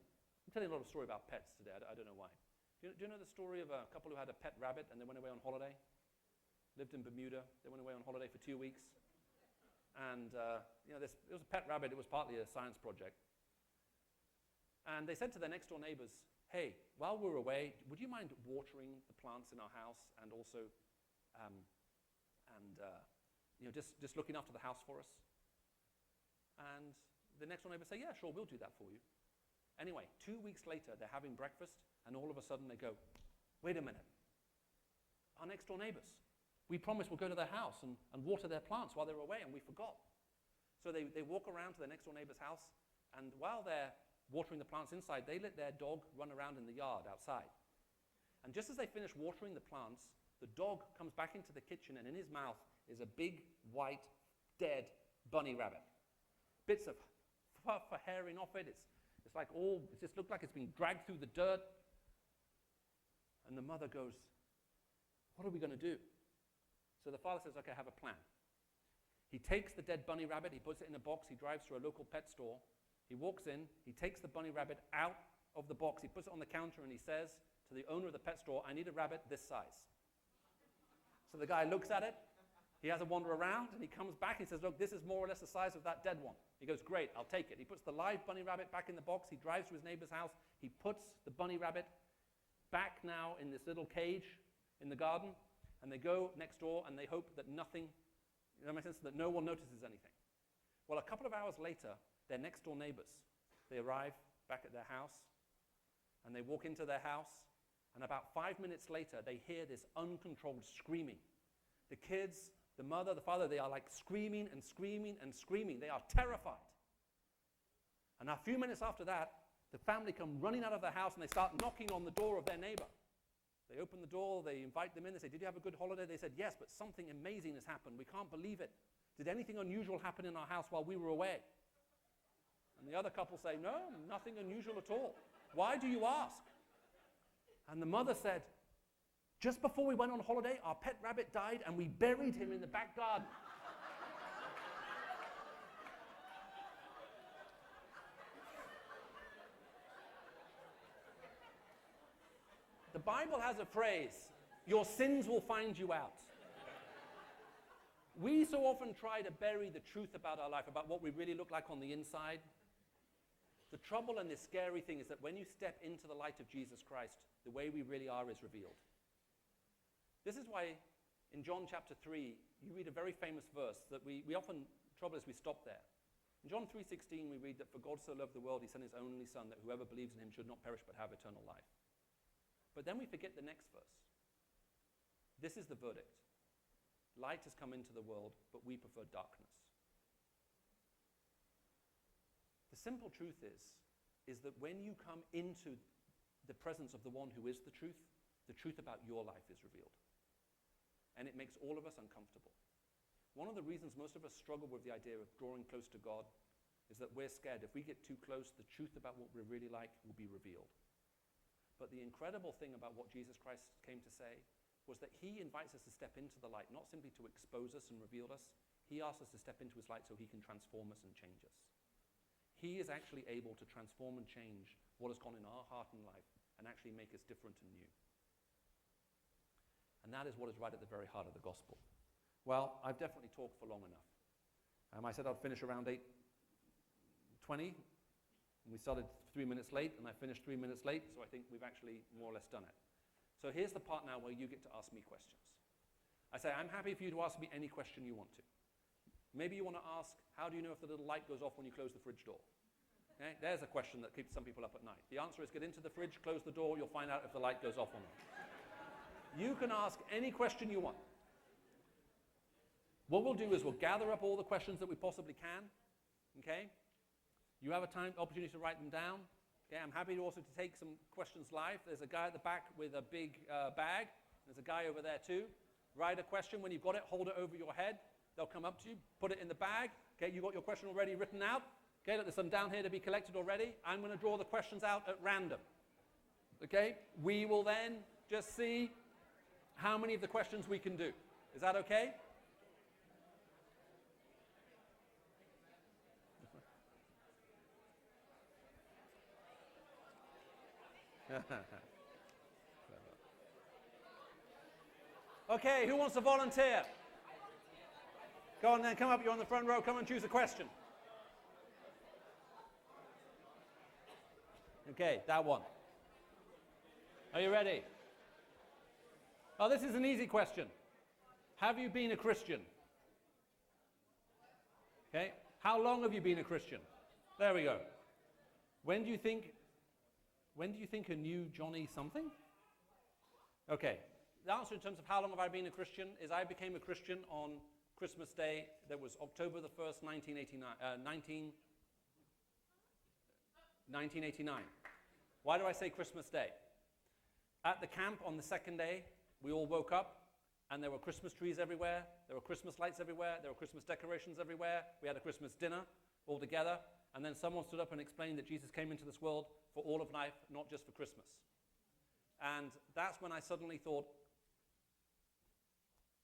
telling a lot of story about pets today. I don't know why. Do you know the story of a couple who had a pet rabbit and they went away on holiday? Lived in Bermuda. They went away on holiday for 2 weeks. And it was a pet rabbit. It was partly a science project. And they said to their next door neighbors, "Hey, while we're away, would you mind watering the plants in our house and also just looking after the house for us?" And the next door neighbors say, "Yeah, sure, we'll do that for you." Anyway, 2 weeks later, they're having breakfast, and all of a sudden they go, "Wait a minute. Our next door neighbors, we promised we'll go to their house and water their plants while they're away, and we forgot." So they walk around to their next door neighbor's house, and while they're watering the plants inside, they let their dog run around in the yard outside. And just as they finish watering the plants, the dog comes back into the kitchen, and in his mouth is a big, white, dead bunny rabbit. Bits of fur hairing off it. It's like it just looked like it's been dragged through the dirt. And the mother goes, "What are we going to do?" So the father says, "Okay, I have a plan." He takes the dead bunny rabbit, he puts it in a box, he drives to a local pet store. He walks in, he takes the bunny rabbit out of the box, he puts it on the counter, and he says to the owner of the pet store, "I need a rabbit this size." So the guy looks at it, he has a wander around, and he comes back, and he says, "Look, this is more or less the size of that dead one." He goes, "Great, I'll take it." He puts the live bunny rabbit back in the box, he drives to his neighbor's house, he puts the bunny rabbit back now in this little cage in the garden, and they go next door, and they hope that nothing, that no one notices anything. Well, a couple of hours later, their next door neighbors, they arrive back at their house, and they walk into their house, and about 5 minutes later, they hear this uncontrolled screaming. The kids, the mother, the father, they are like screaming and screaming and screaming. They are terrified. And a few minutes after that, the family come running out of the house, and they start knocking on the door of their neighbor. They open the door, they invite them in, they say, "Did you have a good holiday?" They said, "Yes, but something amazing has happened. We can't believe it. Did anything unusual happen in our house while we were away?" And the other couple say, "No, nothing unusual at all. Why do you ask?" And the mother said, "Just before we went on holiday, our pet rabbit died, and we buried him in the back garden." The Bible has a phrase, "Your sins will find you out." We so often try to bury the truth about our life, about what we really look like on the inside. The trouble and the scary thing is that when you step into the light of Jesus Christ, the way we really are is revealed. This is why in John chapter 3, you read a very famous verse that we often, trouble is we stop there. In John 3:16, we read that for God so loved the world, he sent his only son, that whoever believes in him should not perish but have eternal life. But then we forget the next verse. This is the verdict. Light has come into the world, but we prefer darkness. The simple truth is that when you come into the presence of the one who is the truth about your life is revealed. And it makes all of us uncomfortable. One of the reasons most of us struggle with the idea of drawing close to God is that we're scared if we get too close, the truth about what we're really like will be revealed. But the incredible thing about what Jesus Christ came to say was that he invites us to step into the light, not simply to expose us and reveal us. He asks us to step into his light so he can transform us and change us. He is actually able to transform and change what has gone in our heart and life and actually make us different and new. And that is what is right at the very heart of the gospel. Well, I've definitely talked for long enough. I said I'd finish around 8:20. And we started 3 minutes late, and I finished 3 minutes late, so I think we've actually more or less done it. So here's the part now where you get to ask me questions. I say, I'm happy for you to ask me any question you want to. Maybe you want to ask, how do you know if the little light goes off when you close the fridge door? Okay? There's a question that keeps some people up at night. The answer is get into the fridge, close the door, you'll find out if the light goes off or not. You can ask any question you want. What we'll do is we'll gather up all the questions that we possibly can. Okay? You have opportunity to write them down. Okay, I'm happy to also to take some questions live. There's a guy at the back with a big bag. There's a guy over there too. Write a question. When you've got it, hold it over your head. They'll come up to you, put it in the bag. Okay, you got your question already written out. Okay, look, there's some down here to be collected already. I'm going to draw the questions out at random. Okay, we will then just see how many of the questions we can do. Is that okay? Okay, who wants to volunteer? Go on then, come up, you're on the front row, come and choose a question. Okay, that one. Are you ready? Oh, this is an easy question. Have you been a Christian? Okay, how long have you been a Christian? There we go. When do you think a new Johnny something? Okay, the answer in terms of how long have I been a Christian is I became a Christian on Christmas Day. That was October the 1st, 1989. Why do I say Christmas Day? At the camp on the second day, we all woke up and there were Christmas trees everywhere, there were Christmas lights everywhere, there were Christmas decorations everywhere, we had a Christmas dinner all together, and then someone stood up and explained that Jesus came into this world for all of life, not just for Christmas. And that's when I suddenly thought,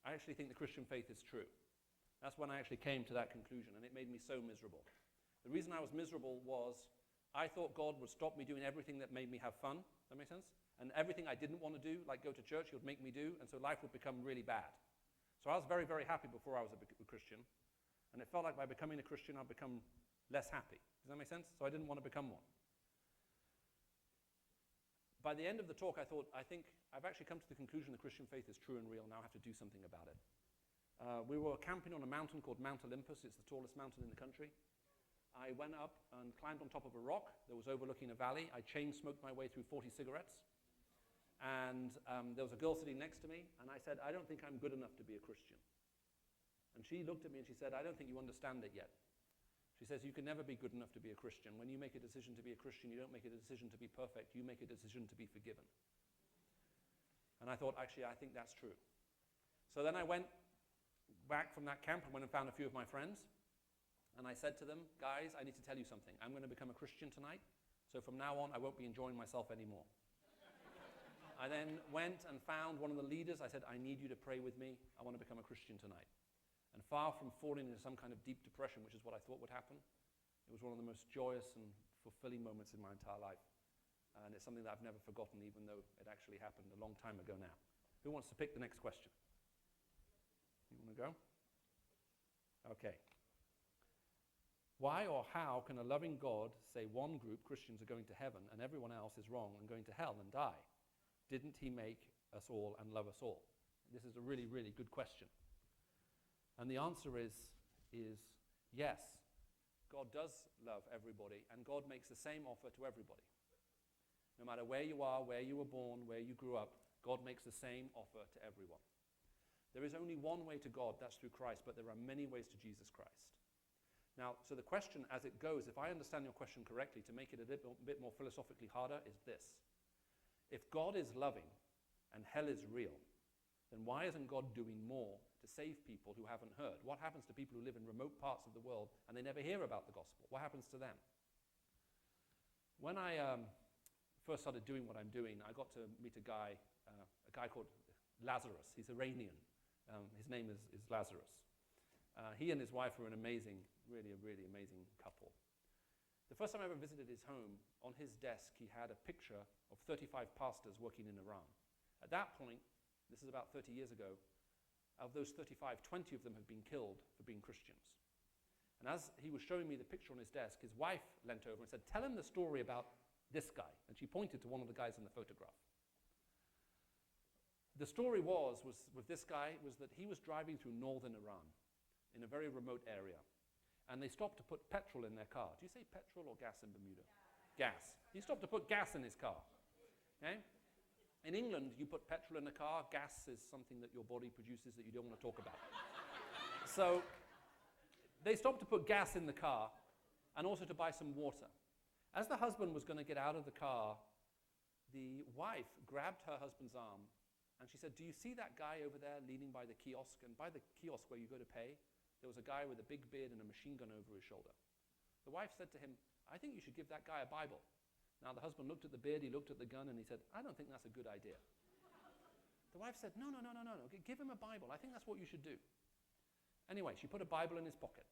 I actually think the Christian faith is true. That's when I actually came to that conclusion, and it made me so miserable. The reason I was miserable was I thought God would stop me doing everything that made me have fun. Does that make sense? And everything I didn't want to do, like go to church, he would make me do, and so life would become really bad. So I was very, very happy before I was a Christian, and it felt like by becoming a Christian, I'd become less happy. Does that make sense? So I didn't want to become one. By the end of the talk, I thought, I think I've actually come to the conclusion the Christian faith is true and real. Now I have to do something about it. We were camping on a mountain called Mount Olympus. It's the tallest mountain in the country. I went up and climbed on top of a rock that was overlooking a valley. I chain smoked my way through 40 cigarettes. And there was a girl sitting next to me, and I said, I don't think I'm good enough to be a Christian. And she looked at me and she said, I don't think you understand it yet. She says, you can never be good enough to be a Christian. When you make a decision to be a Christian, you don't make a decision to be perfect. You make a decision to be forgiven. And I thought, actually, I think that's true. So then I went back from that camp and went and found a few of my friends. And I said to them, guys, I need to tell you something. I'm going to become a Christian tonight. So from now on, I won't be enjoying myself anymore. I then went and found one of the leaders. I said, I need you to pray with me. I want to become a Christian tonight. And far from falling into some kind of deep depression, which is what I thought would happen, it was one of the most joyous and fulfilling moments in my entire life. And it's something that I've never forgotten, even though it actually happened a long time ago now. Who wants to pick the next question? You want to go? Okay. Why or how can a loving God say one group, Christians, are going to heaven and everyone else is wrong and going to hell and die? Didn't he make us all and love us all? This is a really, really good question. And the answer is yes. God does love everybody, and God makes the same offer to everybody. No matter where you are, where you were born, where you grew up, God makes the same offer to everyone. There is only one way to God, that's through Christ, but there are many ways to Jesus Christ. Now, so the question as it goes, if I understand your question correctly, to make it a bit more philosophically harder, is this. If God is loving and hell is real, then why isn't God doing more to save people who haven't heard? What happens to people who live in remote parts of the world and they never hear about the gospel? What happens to them? When I first started doing what I'm doing, I got to meet a guy called Lazarus. He's Iranian. His name is Lazarus. He and his wife were an amazing, really amazing couple. The first time I ever visited his home, on his desk he had a picture of 35 pastors working in Iran. At that point, this is about 30 years ago, of those 35, 20 of them had been killed for being Christians. And as he was showing me the picture on his desk, his wife leant over and said, "Tell him the story about this guy." And she pointed to one of the guys in the photograph. The story was with this guy was that he was driving through northern Iran in a very remote area. And they stopped to put petrol in their car. Do you say petrol or gas in Bermuda? Gas. He stopped to put gas in his car. Okay? In England, you put petrol in a car. Gas is something that your body produces that you don't want to talk about. So they stopped to put gas in the car and also to buy some water. As the husband was going to get out of the car, the wife grabbed her husband's arm and she said, "Do you see that guy over there leaning by the kiosk? And by the kiosk where you go to pay, there was a guy with a big beard and a machine gun over his shoulder." The wife said to him, "I think you should give that guy a Bible." Now the husband looked at the beard, he looked at the gun, and he said, "I don't think that's a good idea." The wife said, No, give him a Bible. I think that's what you should do." Anyway, she put a Bible in his pocket.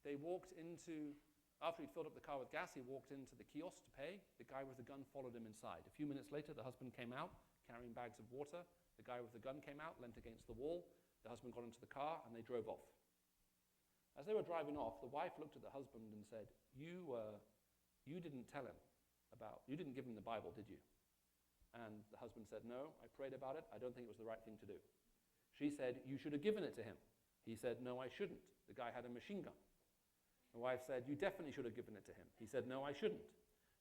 They walked into, after he'd filled up the car with gas, he walked into the kiosk to pay. The guy with the gun followed him inside. A few minutes later, the husband came out, carrying bags of water. The guy with the gun came out, leant against the wall. The husband got into the car, and they drove off. As they were driving off, the wife looked at the husband and said, you didn't tell him you didn't give him the Bible, did you?" And the husband said, "No, I prayed about it. I don't think it was the right thing to do." She said, "You should have given it to him." He said, "No, I shouldn't. The guy had a machine gun." The wife said, "You definitely should have given it to him." He said, "No, I shouldn't."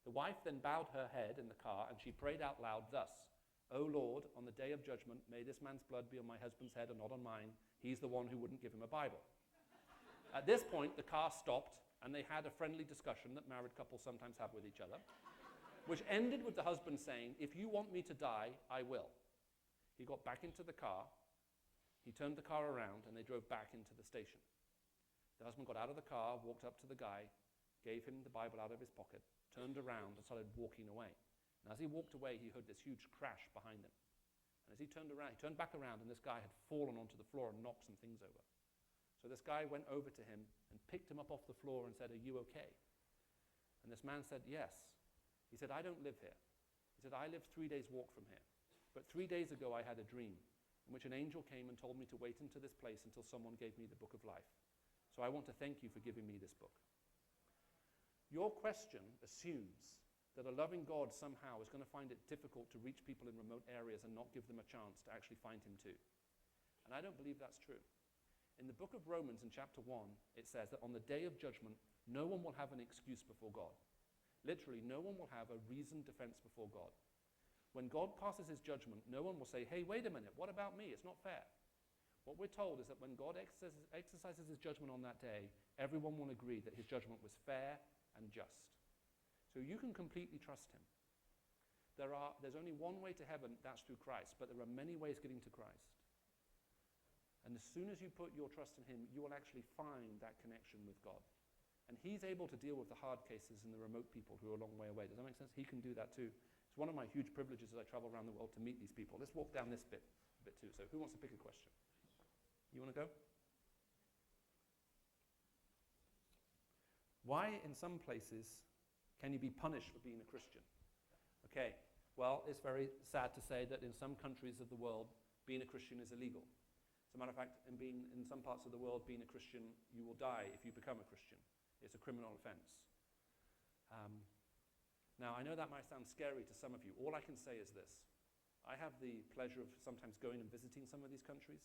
The wife then bowed her head in the car, and she prayed out loud thus, "O Lord, on the day of judgment, may this man's blood be on my husband's head and not on mine. He's the one who wouldn't give him a Bible." At this point, the car stopped, and they had a friendly discussion that married couples sometimes have with each other, which ended with the husband saying, "If you want me to die, I will." He got back into the car, he turned the car around, and they drove back into the station. The husband got out of the car, walked up to the guy, gave him the Bible out of his pocket, turned around, and started walking away. And as he walked away, he heard this huge crash behind him. And as he turned back around, and this guy had fallen onto the floor and knocked some things over. So this guy went over to him and picked him up off the floor and said, "Are you okay?" And this man said, "Yes." He said, "I don't live here." He said, "I live 3 days' walk from here. But 3 days ago I had a dream in which an angel came and told me to wait into this place until someone gave me the book of life. So I want to thank you for giving me this book." Your question assumes that a loving God somehow is going to find it difficult to reach people in remote areas and not give them a chance to actually find him too. And I don't believe that's true. In the book of Romans in chapter 1, it says that on the day of judgment, no one will have an excuse before God. Literally, no one will have a reasoned defense before God. When God passes his judgment, no one will say, "Hey, wait a minute, what about me? It's not fair." What we're told is that when God exercises his judgment on that day, everyone will agree that his judgment was fair and just. So you can completely trust him. There's only one way to heaven, that's through Christ, but there are many ways getting to Christ. And as soon as you put your trust in him, you will actually find that connection with God. And he's able to deal with the hard cases and the remote people who are a long way away. Does that make sense? He can do that too. It's one of my huge privileges as I travel around the world to meet these people. Let's walk down this bit too. So who wants to pick a question? You want to go? Why, in some places, can you be punished for being a Christian? Okay, well, it's very sad to say that in some countries of the world, being a Christian is illegal. As a matter of fact, in some parts of the world, being a Christian, you will die if you become a Christian. It's a criminal offense. Now, I know that might sound scary to some of you. All I can say is this. I have the pleasure of sometimes going and visiting some of these countries.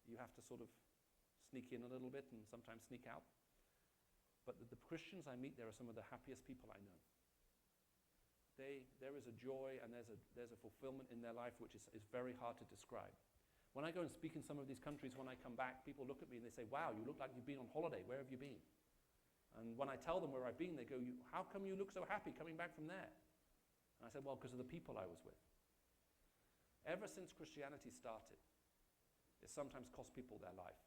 You have to sort of sneak in a little bit and sometimes sneak out. But the Christians I meet there are some of the happiest people I know. There is a joy and there's a fulfillment in their life which is very hard to describe. When I go and speak in some of these countries, when I come back, people look at me and they say, wow, you look like you've been on holiday. Where have you been? And when I tell them where I've been, they go, how come you look so happy coming back from there? And I said, well, because of the people I was with. Ever since Christianity started, it sometimes cost people their life.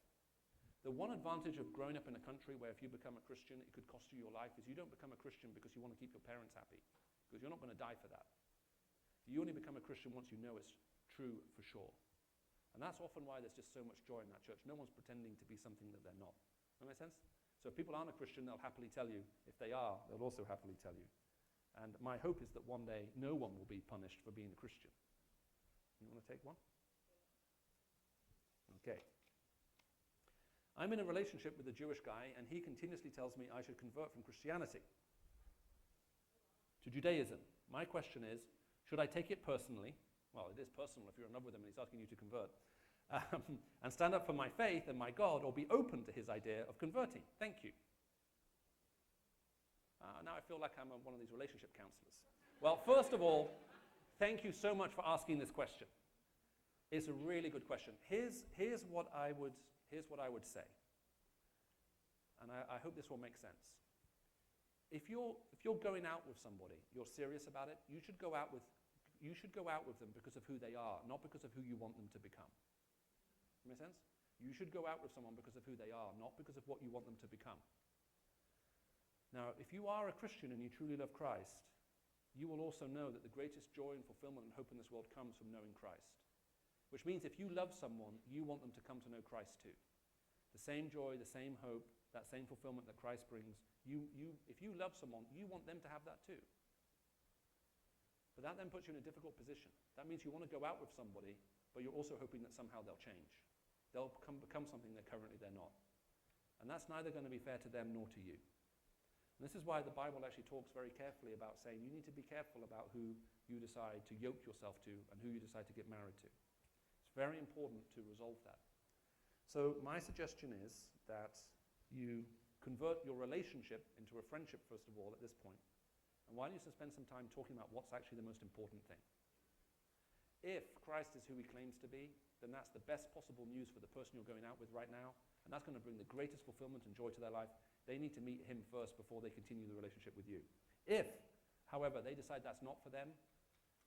The one advantage of growing up in a country where if you become a Christian, it could cost you your life is you don't become a Christian because you want to keep your parents happy, because you're not going to die for that. You only become a Christian once you know it's true for sure. And that's often why there's just so much joy in that church. No one's pretending to be something that they're not. Does that make sense? So if people aren't a Christian, they'll happily tell you. If they are, they'll also happily tell you. And my hope is that one day no one will be punished for being a Christian. You want to take one? Okay. I'm in a relationship with a Jewish guy, and he continuously tells me I should convert from Christianity to Judaism. My question is, should I take it personally? Well, it is personal if you're in love with him and he's asking you to convert. And stand up for my faith and my God, or be open to his idea of converting. Thank you. Now I feel like I'm one of these relationship counselors. Well, first of all, thank you so much for asking this question. It's a really good question. Here's what I would say. And I hope this will make sense. If you're going out with somebody, you're serious about it, you should go out with them because of who they are, not because of who you want them to become. Make sense? You should go out with someone because of who they are, not because of what you want them to become. Now, if you are a Christian and you truly love Christ, you will also know that the greatest joy and fulfillment and hope in this world comes from knowing Christ. Which means if you love someone, you want them to come to know Christ too. The same joy, the same hope, that same fulfillment that Christ brings, if you love someone, you want them to have that too. But that then puts you in a difficult position. That means you want to go out with somebody, but you're also hoping that somehow they'll change. They'll become something that currently they're not. And that's neither going to be fair to them nor to you. And this is why the Bible actually talks very carefully about saying you need to be careful about who you decide to yoke yourself to and who you decide to get married to. It's very important to resolve that. So my suggestion is that you convert your relationship into a friendship, first of all, at this point. And why don't you spend some time talking about what's actually the most important thing? If Christ is who he claims to be, then that's the best possible news for the person you're going out with right now, and that's going to bring the greatest fulfillment and joy to their life. They need to meet him first before they continue the relationship with you. If, however, they decide that's not for them,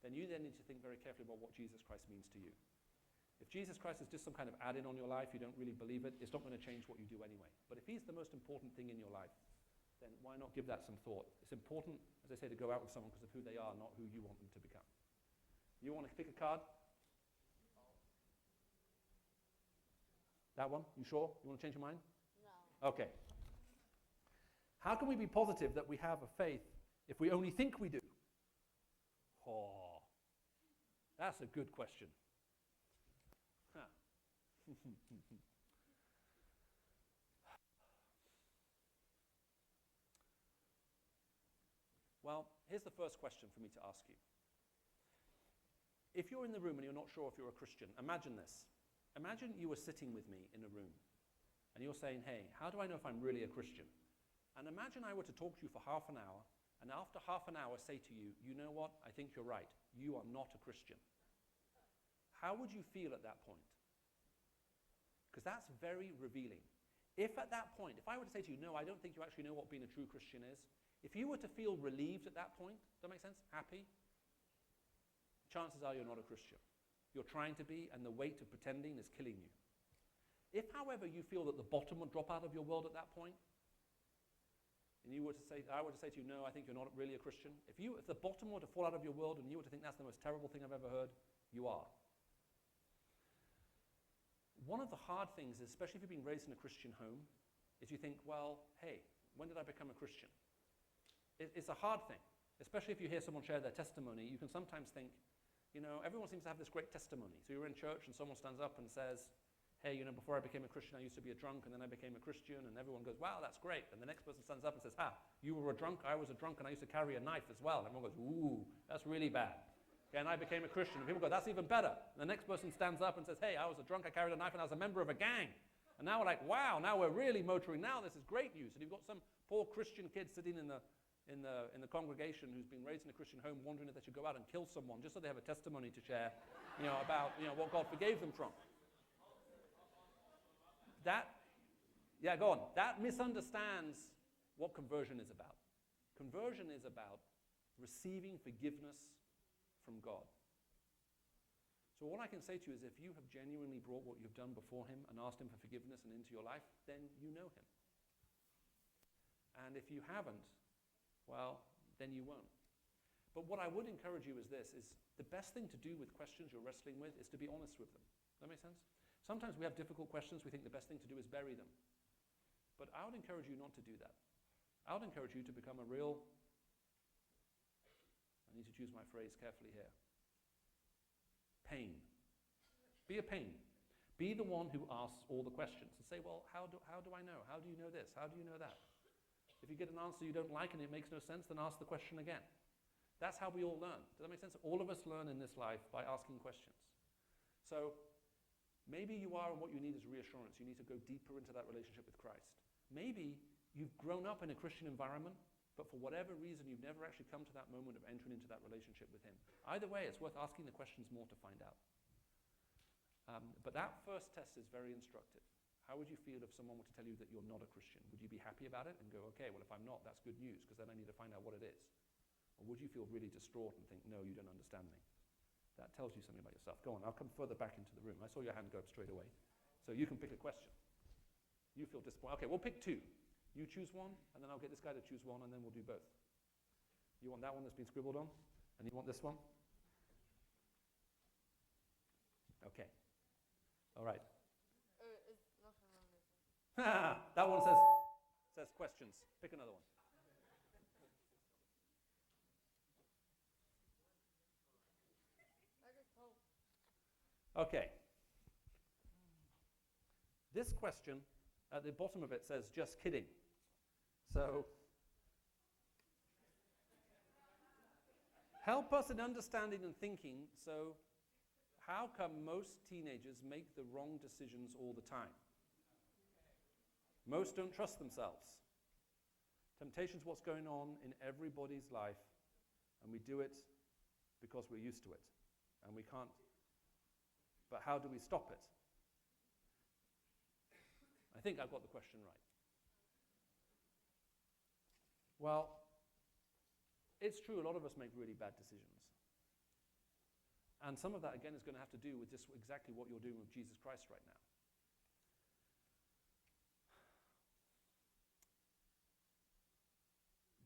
then you then need to think very carefully about what Jesus Christ means to you. If Jesus Christ is just some kind of add-in on your life, you don't really believe it, it's not going to change what you do anyway. But if he's the most important thing in your life, then why not give that some thought? It's important, as I say, to go out with someone because of who they are, not who you want them to become. You want to pick a card? That one? You sure? You want to change your mind? No. Okay. How can we be positive that we have a faith if we only think we do? Oh, that's a good question. Huh. Well, here's the first question for me to ask you. If you're in the room and you're not sure if you're a Christian, imagine this. Imagine you were sitting with me in a room and you're saying, hey, how do I know if I'm really a Christian? And imagine I were to talk to you for half an hour, and after half an hour say to you, you know what, I think you're right. You are not a Christian. How would you feel at that point? Because that's very revealing. If at that point, if I were to say to you, no, I don't think you actually know what being a true Christian is, if you were to feel relieved at that point, does that make sense? Happy? Chances are you're not a Christian. You're trying to be, and the weight of pretending is killing you. If, however, you feel that the bottom would drop out of your world at that point, and I were to say to you, no, I think you're not really a Christian, if the bottom were to fall out of your world and you were to think that's the most terrible thing I've ever heard, you are. One of the hard things, especially if you've been raised in a Christian home, is you think, well, hey, when did I become a Christian? It's a hard thing, especially if you hear someone share their testimony. You can sometimes think, you know, everyone seems to have this great testimony. So you're in church and someone stands up and says, hey, before I became a Christian, I used to be a drunk, and then I became a Christian, and everyone goes, wow, that's great. And the next person stands up and says, you were a drunk, I was a drunk, and I used to carry a knife as well. And everyone goes, ooh, that's really bad. Okay, and I became a Christian, and people go, that's even better. And the next person stands up and says, hey, I was a drunk, I carried a knife, and I was a member of a gang. And now we're like, wow, now we're really motoring. Now this is great news. And you've got some poor Christian kid sitting in the congregation who's been raised in a Christian home, wondering if they should go out and kill someone just so they have a testimony to share, about what God forgave them from. Go on. That misunderstands what conversion is about. Conversion is about receiving forgiveness from God. So what I can say to you is, if you have genuinely brought what you've done before him and asked him for forgiveness and into your life, then you know him. And if you haven't, well, then you won't. But what I would encourage you is this, is the best thing to do with questions you're wrestling with is to be honest with them. Does that make sense? Sometimes we have difficult questions. We think the best thing to do is bury them. But I would encourage you not to do that. I would encourage you to become a real, I need to choose my phrase carefully here, pain. Be a pain. Be the one who asks all the questions and say, well, how do I know? How do you know this? How do you know that? If you get an answer you don't like and it makes no sense, then ask the question again. That's how we all learn. Does that make sense? All of us learn in this life by asking questions. So maybe you are, and what you need is reassurance. You need to go deeper into that relationship with Christ. Maybe you've grown up in a Christian environment, but for whatever reason you've never actually come to that moment of entering into that relationship with him. Either way, it's worth asking the questions more to find out. But that first test is very instructive. How would you feel if someone were to tell you that you're not a Christian? Would you be happy about it and go, okay, well, if I'm not, that's good news, because then I need to find out what it is? Or would you feel really distraught and think, no, you don't understand me? That tells you something about yourself. Go on, I'll come further back into the room. I saw your hand go up straight away. So you can pick a question. You feel disappointed. Okay, we'll pick two. You choose one, and then I'll get this guy to choose one, and then we'll do both. You want that one that's been scribbled on? And you want this one? Okay. All right. It's nothing on this one. That one says questions. Pick another one. I just hope. Okay. This question, at the bottom of it says, just kidding. So, help us in understanding and thinking. So, how come most teenagers make the wrong decisions all the time? Most don't trust themselves. Temptation's what's going on in everybody's life, and we do it because we're used to it, and we can't. But how do we stop it? I think I've got the question right. Well, it's true, a lot of us make really bad decisions. And some of that, again, is going to have to do with just exactly what you're doing with Jesus Christ right now.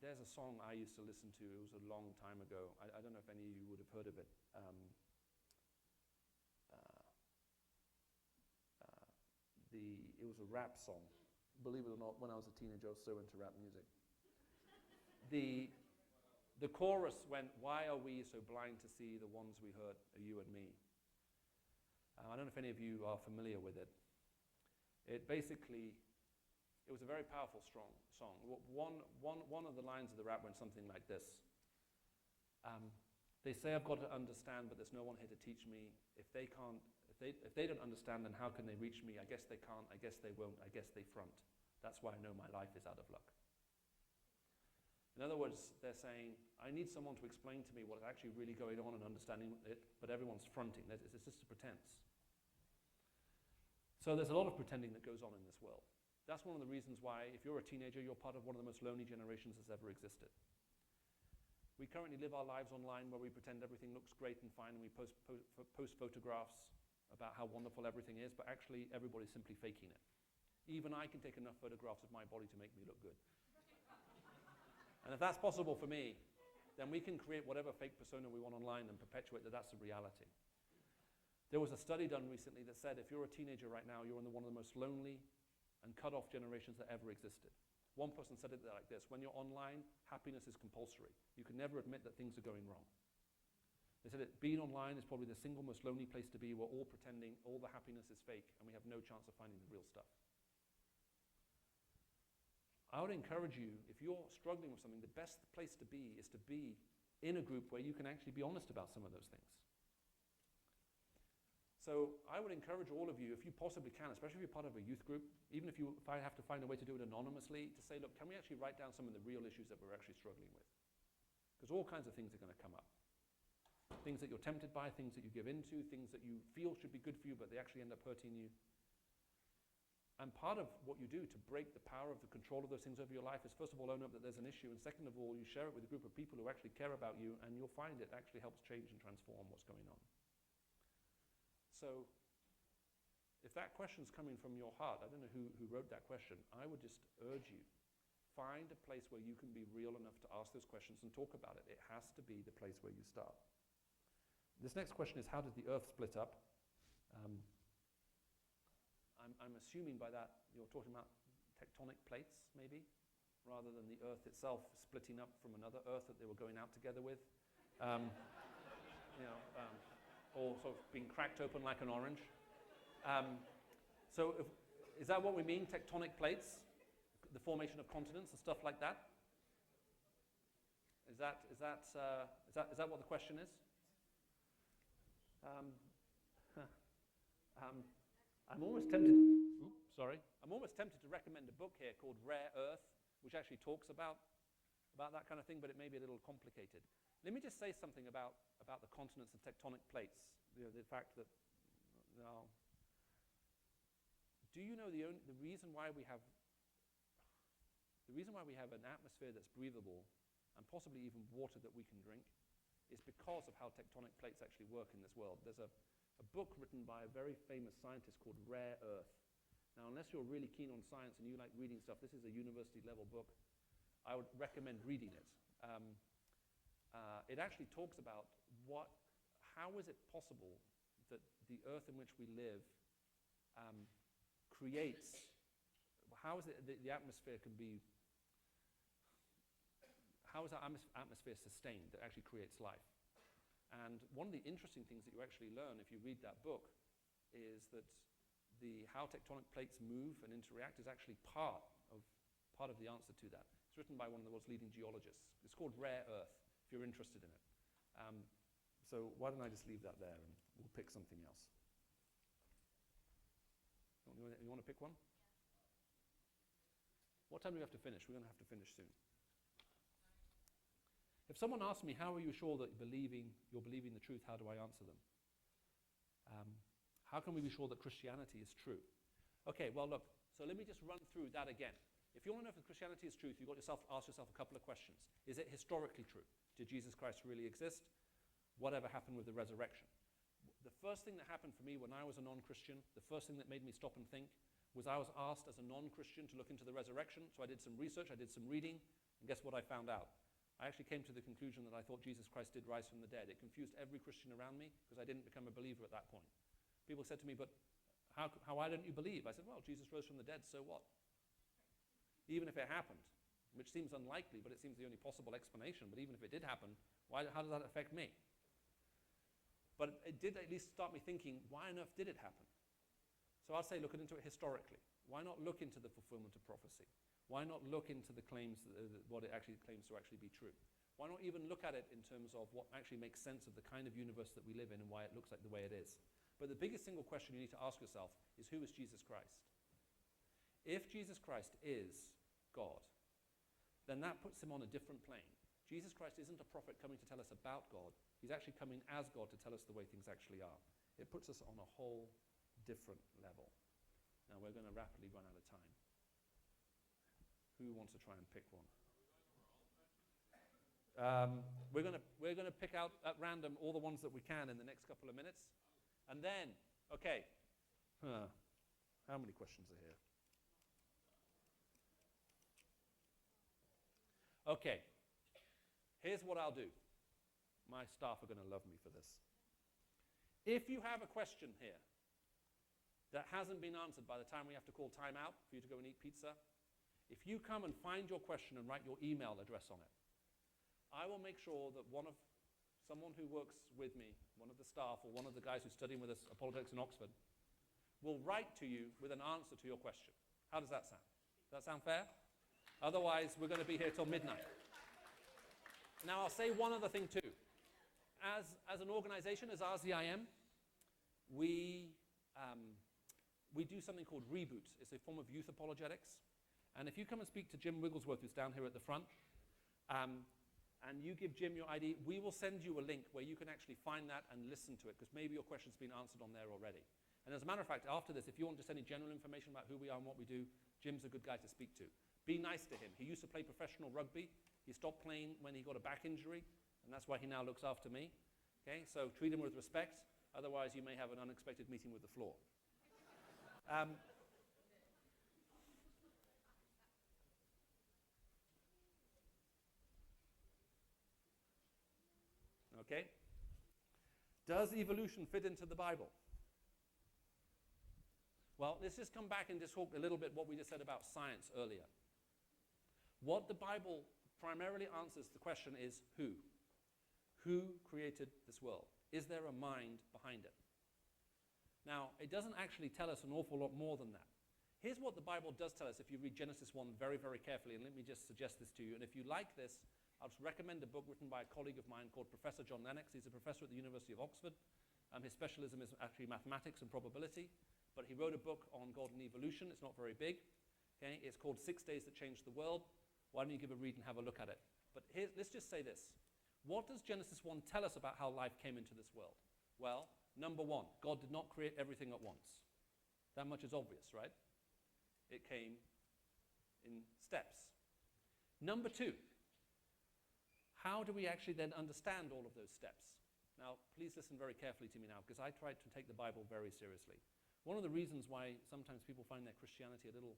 There's a song I used to listen to, it was a long time ago. I don't know if any of you would have heard of it. It was a rap song. Believe it or not, when I was a teenager, I was so into rap music. The chorus went, why are we so blind to see the ones we hurt are you and me? I don't know if any of you are familiar with it. It was a very powerful, strong song. One of the lines of the rap went something like this. They say I've got to understand, but there's no one here to teach me. If they don't understand, then how can they reach me? I guess they can't, I guess they won't, I guess they front. That's why I know my life is out of luck. In other words, they're saying, I need someone to explain to me what's actually really going on and understanding it, but everyone's fronting. It's just a pretense. So there's a lot of pretending that goes on in this world. That's one of the reasons why, if you're a teenager, you're part of one of the most lonely generations that's ever existed. We currently live our lives online where we pretend everything looks great and fine, and we post photographs about how wonderful everything is, but actually everybody's simply faking it. Even I can take enough photographs of my body to make me look good. And if that's possible for me, then we can create whatever fake persona we want online and perpetuate that that's the reality. There was a study done recently that said if you're a teenager right now, you're in one of the most lonely and cut-off generations that ever existed. One person said it like this: when you're online, happiness is compulsory. You can never admit that things are going wrong. They said that being online is probably the single most lonely place to be. We're all pretending all the happiness is fake, and we have no chance of finding the real stuff. I would encourage you, if you're struggling with something, the best place to be is to be in a group where you can actually be honest about some of those things. So I would encourage all of you, if you possibly can, especially if you're part of a youth group, even if I have to find a way to do it anonymously, to say, look, can we actually write down some of the real issues that we're actually struggling with? Because all kinds of things are going to come up. Things that you're tempted by, things that you give into, things that you feel should be good for you, but they actually end up hurting you. And part of what you do to break the power of the control of those things over your life is, first of all, own up that there's an issue, and second of all, you share it with a group of people who actually care about you, and you'll find it actually helps change and transform what's going on. So if that question's coming from your heart, I don't know who wrote that question, I would just urge you, find a place where you can be real enough to ask those questions and talk about it. It has to be the place where you start. This next question is, how did the earth split up? I'm assuming by that you're talking about tectonic plates, maybe, rather than the earth itself splitting up from another earth that they were going out together with. Or sort of being cracked open like an orange. Is that what we mean, tectonic plates? The formation of continents and stuff like that? Is that what the question is? I'm almost tempted to recommend a book here called Rare Earth, which actually talks about that kind of thing, but it may be a little complicated. Let me just say something about the continents and tectonic plates. The fact that, do you know the reason why we have an atmosphere that's breathable and possibly even water that we can drink is because of how tectonic plates actually work in this world. There's a book written by a very famous scientist called Rare Earth. Now, unless you're really keen on science and you like reading stuff, this is a university-level book. I would recommend reading it. It actually talks about how is it possible that the earth in which we live creates, how is it the atmosphere can be, how is our atmosphere sustained that actually creates life? And one of the interesting things that you actually learn if you read that book is that how tectonic plates move and interact is actually part of the answer to that. It's written by one of the world's leading geologists. It's called Rare Earth, if you're interested in it. So why don't I just leave that there and we'll pick something else. You want to pick one? What time do we have to finish? We're going to have to finish soon. If someone asks me, how are you sure that you're believing the truth, how do I answer them? How can we be sure that Christianity is true? Okay, well look, so let me just run through that again. If you want to know if Christianity is truth, you've got to ask yourself a couple of questions. Is it historically true? Did Jesus Christ really exist? Whatever happened with the resurrection? The first thing that happened for me when I was a non-Christian, the first thing that made me stop and think, was I was asked as a non-Christian to look into the resurrection. So I did some research, I did some reading, and guess what I found out? I actually came to the conclusion that I thought Jesus Christ did rise from the dead. It confused every Christian around me because I didn't become a believer at that point. People said to me, but why don't you believe? I said, well, Jesus rose from the dead, so what? Even if it happened, which seems unlikely, but it seems the only possible explanation, but even if it did happen, how does that affect me? But it did at least start me thinking, why on earth did it happen? So I'll say, look into it historically. Why not look into the fulfillment of prophecy? Why not look into the claims, what it actually claims to actually be true? Why not even look at it in terms of what actually makes sense of the kind of universe that we live in and why it looks like the way it is? But the biggest single question you need to ask yourself is, who is Jesus Christ? If Jesus Christ is God, then that puts him on a different plane. Jesus Christ isn't a prophet coming to tell us about God. He's actually coming as God to tell us the way things actually are. It puts us on a whole different level. Now we're going to rapidly run out of time. Who wants to try and pick one? We're going to pick out at random all the ones that we can in the next couple of minutes. And then, okay, how many questions are here? Okay, here's what I'll do. My staff are going to love me for this. If you have a question here that hasn't been answered by the time we have to call time out for you to go and eat pizza, if you come and find your question and write your email address on it, I will make sure that one of someone who works with me, one of the staff or one of the guys who's studying with us apologetics in Oxford, will write to you with an answer to your question. How does that sound? Does that sound fair? Otherwise, we're going to be here till midnight. Now, I'll say one other thing too. As an organization, as RZIM, we do something called Reboot. It's a form of youth apologetics. And if you come and speak to Jim Wigglesworth, who's down here at the front, and you give Jim your ID, we will send you a link where you can actually find that and listen to it, because maybe your question's been answered on there already. And as a matter of fact, after this, if you want just any general information about who we are and what we do, Jim's a good guy to speak to. Be nice to him. He used to play professional rugby. He stopped playing when he got a back injury, and that's why he now looks after me. Okay, so treat him with respect. Otherwise, you may have an unexpected meeting with the floor. Okay? Does evolution fit into the Bible? Well, let's just come back and just talk a little bit what we just said about science earlier. What the Bible primarily answers the question is who? Who created this world? Is there a mind behind it? Now, it doesn't actually tell us an awful lot more than that. Here's what the Bible does tell us if you read Genesis 1 very, very carefully, and let me just suggest this to you. And if you like this, I'll just recommend a book written by a colleague of mine called Professor John Lennox. He's a professor at the University of Oxford. His specialism is actually mathematics and probability. But he wrote a book on God and evolution. It's not very big. Okay? It's called 6 Days That Changed the World. Why don't you give a read and have a look at it? But let's just say this. What does Genesis 1 tell us about how life came into this world? Well, number one, God did not create everything at once. That much is obvious, right? It came in steps. Number two, how do we actually then understand all of those steps? Now, please listen very carefully to me now, because I try to take the Bible very seriously. One of the reasons why sometimes people find their Christianity a little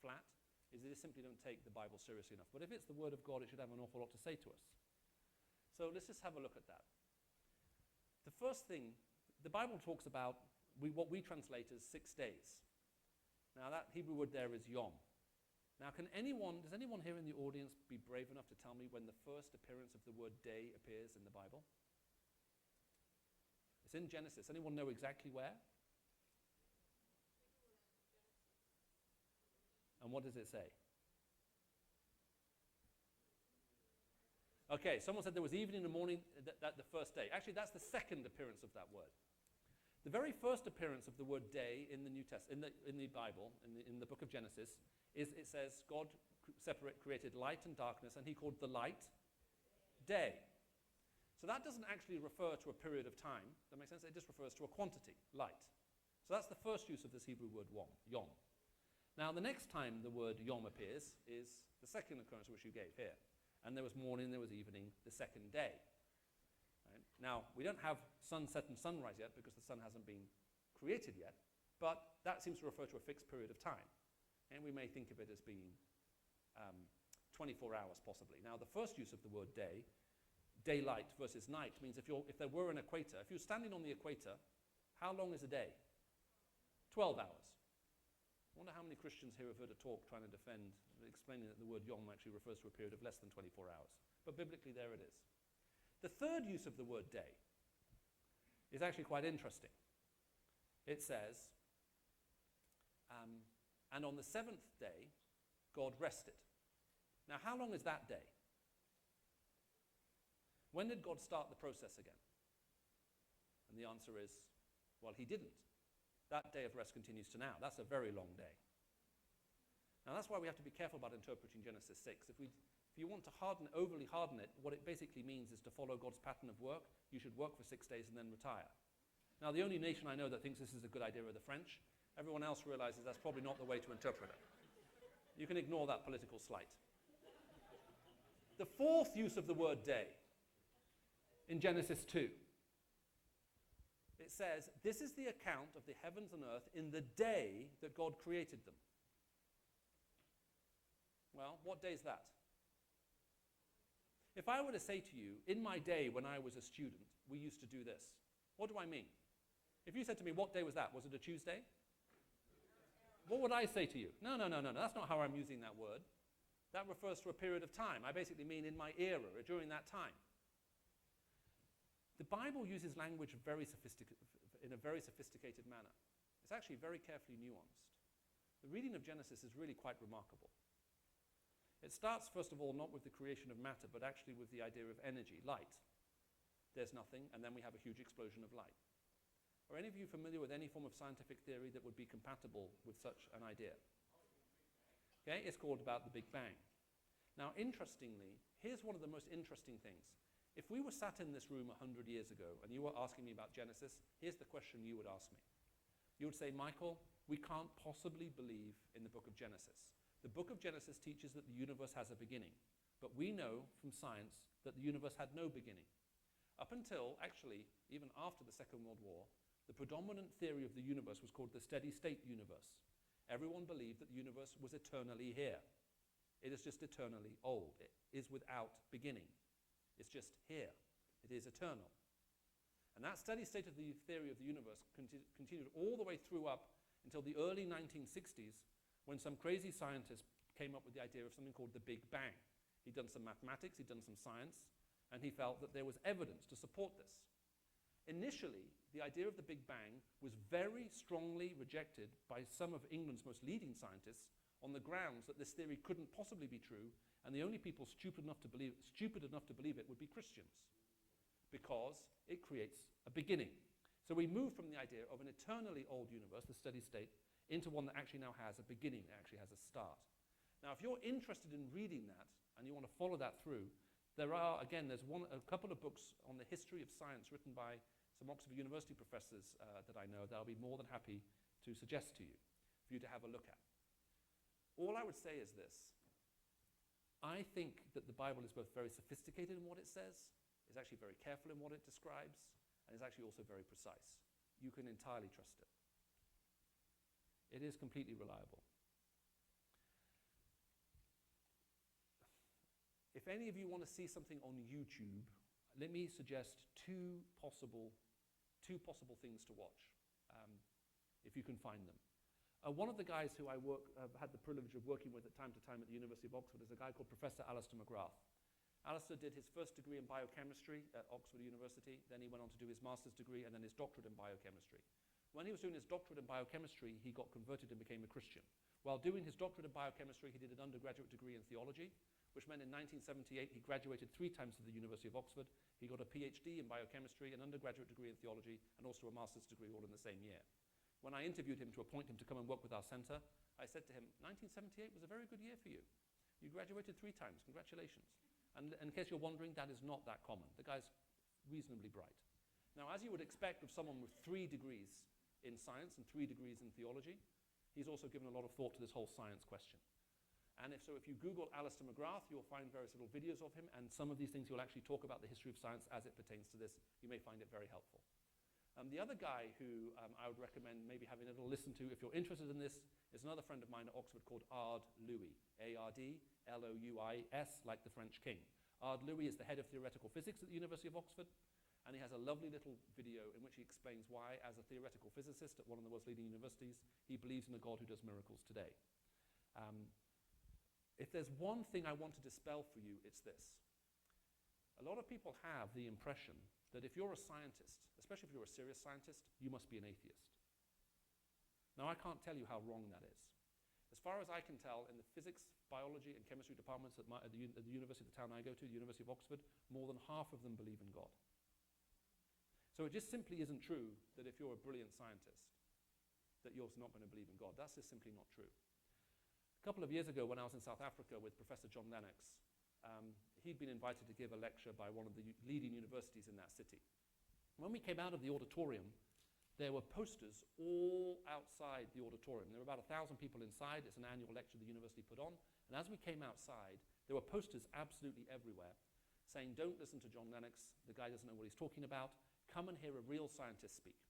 flat is they simply don't take the Bible seriously enough. But if it's the Word of God, it should have an awful lot to say to us. So let's just have a look at that. The first thing, the Bible talks about what we translate as 6 days. Now, that Hebrew word there is yom. Now, does anyone here in the audience be brave enough to tell me when the first appearance of the word day appears in the Bible? It's in Genesis. Anyone know exactly where? And what does it say? Okay, someone said there was evening and morning, that the first day. Actually, that's the second appearance of that word. The very first appearance of the word day in the New Testament, in the Bible, in the book of Genesis, is it says God created light and darkness, and he called the light day. So that doesn't actually refer to a period of time. That makes sense? It just refers to a quantity, light. So that's the first use of this Hebrew word yom. Now, the next time the word yom appears is the second occurrence which you gave here. And there was morning, there was evening, the second day. Right? Now, we don't have sunset and sunrise yet because the sun hasn't been created yet, but that seems to refer to a fixed period of time. And we may think of it as being 24 hours possibly. Now, the first use of the word day, daylight versus night, means if there were an equator, if you're standing on the equator, how long is a day? 12 hours. I wonder how many Christians here have heard a talk trying to defend, explaining that the word yom actually refers to a period of less than 24 hours. But biblically, there it is. The third use of the word day is actually quite interesting. It says, and on the seventh day, God rested. Now, how long is that day? When did God start the process again? And the answer is, well, he didn't. That day of rest continues to now. That's a very long day. Now, that's why we have to be careful about interpreting Genesis 6. If you want to overly harden it, what it basically means is to follow God's pattern of work. You should work for 6 days and then retire. Now, the only nation I know that thinks this is a good idea are the French. Everyone else realizes that's probably not the way to interpret it. You can ignore that political slight. The fourth use of the word day in Genesis 2. It says, this is the account of the heavens and earth in the day that God created them. Well, what day is that? If I were to say to you, in my day when I was a student, we used to do this, what do I mean? If you said to me, what day was that? Was it a Tuesday? What would I say to you? No, that's not how I'm using that word. That refers to a period of time. I basically mean in my era, during that time. The Bible uses language in a very sophisticated manner. It's actually very carefully nuanced. The reading of Genesis is really quite remarkable. It starts, first of all, not with the creation of matter, but actually with the idea of energy, light. There's nothing, and then we have a huge explosion of light. Are any of you familiar with any form of scientific theory that would be compatible with such an idea? Okay, it's called about the Big Bang. Now, interestingly, here's one of the most interesting things. If we were sat in this room 100 years ago and you were asking me about Genesis, here's the question you would ask me. You would say, Michael, we can't possibly believe in the book of Genesis. The book of Genesis teaches that the universe has a beginning, but we know from science that the universe had no beginning. Up until, actually, even after the Second World War, the predominant theory of the universe was called the steady-state universe. Everyone believed that the universe was eternally here. It is just eternally old. It is without beginning. It's just here. It is eternal. And that steady state of the theory of the universe continued all the way through up until the early 1960s, when some crazy scientist came up with the idea of something called the Big Bang. He'd done some mathematics, he'd done some science, and he felt that there was evidence to support this. Initially, the idea of the Big Bang was very strongly rejected by some of England's most leading scientists on the grounds that this theory couldn't possibly be true, and the only people stupid enough to believe it would be Christians, because it creates a beginning. So we move from the idea of an eternally old universe, the steady state, into one that actually now has a beginning, that actually has a start. Now, if you're interested in reading that, and you want to follow that through, there's a couple of books on the history of science written by some Oxford University professors that I know that I'll be more than happy to suggest to you, for you to have a look at. All I would say is this. I think that the Bible is both very sophisticated in what it says, is actually very careful in what it describes, and is actually also very precise. You can entirely trust it. It is completely reliable. If any of you want to see something on YouTube, let me suggest two possible things to watch, if you can find them. One of the guys who I had the privilege of working with at time to time at the University of Oxford is a guy called Professor Alistair McGrath. Alistair did his first degree in biochemistry at Oxford University, then he went on to do his master's degree and then his doctorate in biochemistry. When he was doing his doctorate in biochemistry, he got converted and became a Christian. While doing his doctorate in biochemistry, he did an undergraduate degree in theology, which meant in 1978 he graduated 3 times to the University of Oxford. He got a PhD in biochemistry, an undergraduate degree in theology, and also a master's degree all in the same year. When I interviewed him to appoint him to come and work with our center, I said to him, 1978 was a very good year for you. You graduated 3 times, congratulations. And in case you're wondering, that is not that common. The guy's reasonably bright. Now, as you would expect of someone with 3 degrees in science and 3 degrees in theology, he's also given a lot of thought to this whole science question. And if you Google Alistair McGrath, you'll find various little videos of him, and some of these things he'll actually talk about the history of science as it pertains to this. You may find it very helpful. The other guy who I would recommend maybe having a little listen to, if you're interested in this, is another friend of mine at Oxford called Ard Louis, A-R-D-L-O-U-I-S, like the French king. Ard Louis is the head of theoretical physics at the University of Oxford, and he has a lovely little video in which he explains why, as a theoretical physicist at one of the world's leading universities, he believes in a God who does miracles today. If there's one thing I want to dispel for you, it's this. A lot of people have the impression that if you're a scientist, especially if you're a serious scientist, you must be an atheist. Now, I can't tell you how wrong that is. As far as I can tell, in the physics, biology, and chemistry departments at the university of the town I go to, the University of Oxford, more than half of them believe in God. So it just simply isn't true that if you're a brilliant scientist, that you're not going to believe in God. That's just simply not true. A couple of years ago, when I was in South Africa with Professor John Lennox, he'd been invited to give a lecture by one of the leading universities in that city. When we came out of the auditorium, there were posters all outside the auditorium. There were about 1,000 people inside. It's an annual lecture the university put on. And as we came outside, there were posters absolutely everywhere saying, don't listen to John Lennox. The guy doesn't know what he's talking about. Come and hear a real scientist speak.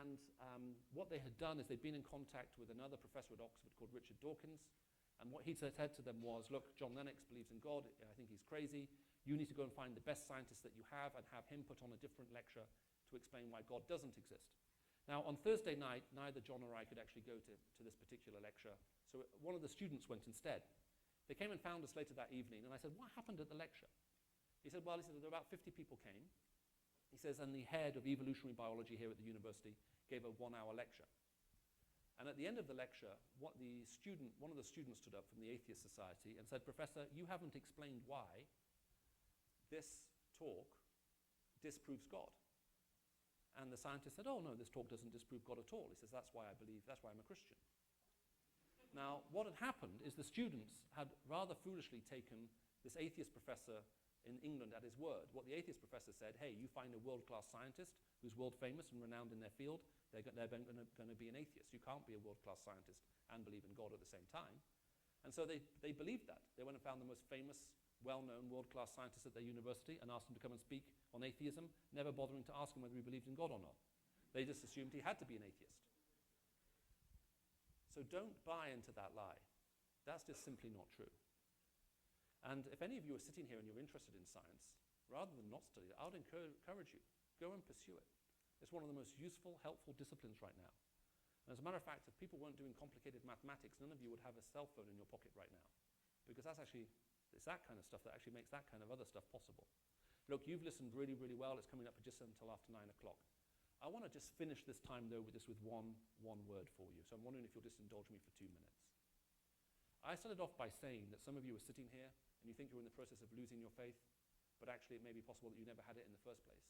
And what they had done is they'd been in contact with another professor at Oxford called Richard Dawkins. And what he said to them was, look, John Lennox believes in God. I think he's crazy. You need to go and find the best scientist that you have and have him put on a different lecture to explain why God doesn't exist. Now, on Thursday night, neither John or I could actually go to this particular lecture. So one of the students went instead. They came and found us later that evening. And I said, what happened at the lecture? He said, well, there were about 50 people came. He says, and the head of evolutionary biology here at the university gave a 1-hour lecture. And at the end of the lecture, one of the students stood up from the Atheist Society and said, Professor, you haven't explained why this talk disproves God. And the scientist said, oh no, this talk doesn't disprove God at all. He says, that's why I'm a Christian. Now, what had happened is the students had rather foolishly taken this atheist professor in England at his word. What the atheist professor said, hey, you find a world-class scientist who's world famous and renowned in their field, they're going to be an atheist. You can't be a world-class scientist and believe in God at the same time. And so they believed that. They went and found the most famous, well-known world-class scientist at their university and asked him to come and speak on atheism, never bothering to ask him whether he believed in God or not. They just assumed he had to be an atheist. So don't buy into that lie. That's just simply not true. And if any of you are sitting here and you're interested in science, rather than not study it, I would encourage you, go and pursue it. It's one of the most useful, helpful disciplines right now. And as a matter of fact, if people weren't doing complicated mathematics, none of you would have a cell phone in your pocket right now. Because it's that kind of stuff that actually makes that kind of other stuff possible. Look, you've listened really, really well. It's coming up just until after 9 o'clock. I want to just finish this time, though, with one word for you. So I'm wondering if you'll just indulge me for 2 minutes. I started off by saying that some of you are sitting here and you think you're in the process of losing your faith, but actually it may be possible that you never had it in the first place.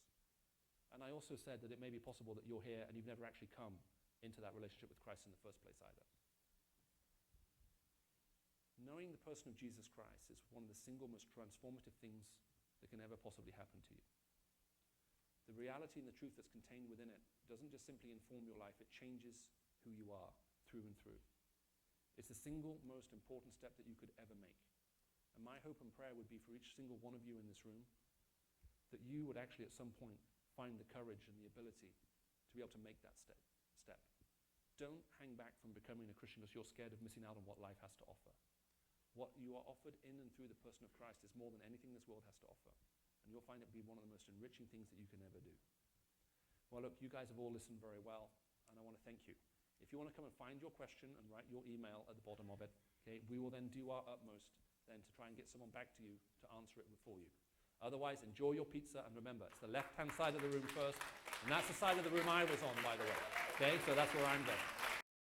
And I also said that it may be possible that you're here and you've never actually come into that relationship with Christ in the first place either. Knowing the person of Jesus Christ is one of the single most transformative things that can ever possibly happen to you. The reality and the truth that's contained within it doesn't just simply inform your life, it changes who you are through and through. It's the single most important step that you could ever make. And my hope and prayer would be for each single one of you in this room that you would actually at some point find the courage and the ability to be able to make that step. Don't hang back from becoming a Christian because you're scared of missing out on what life has to offer. What you are offered in and through the person of Christ is more than anything this world has to offer. And you'll find it be one of the most enriching things that you can ever do. Well, look, you guys have all listened very well, and I want to thank you. If you want to come and find your question and write your email at the bottom of it, okay, we will then do our utmost then to try and get someone back to you to answer it for you. Otherwise, enjoy your pizza, and remember, it's the left-hand side of the room first, and that's the side of the room I was on, by the way. Okay, so that's where I'm going.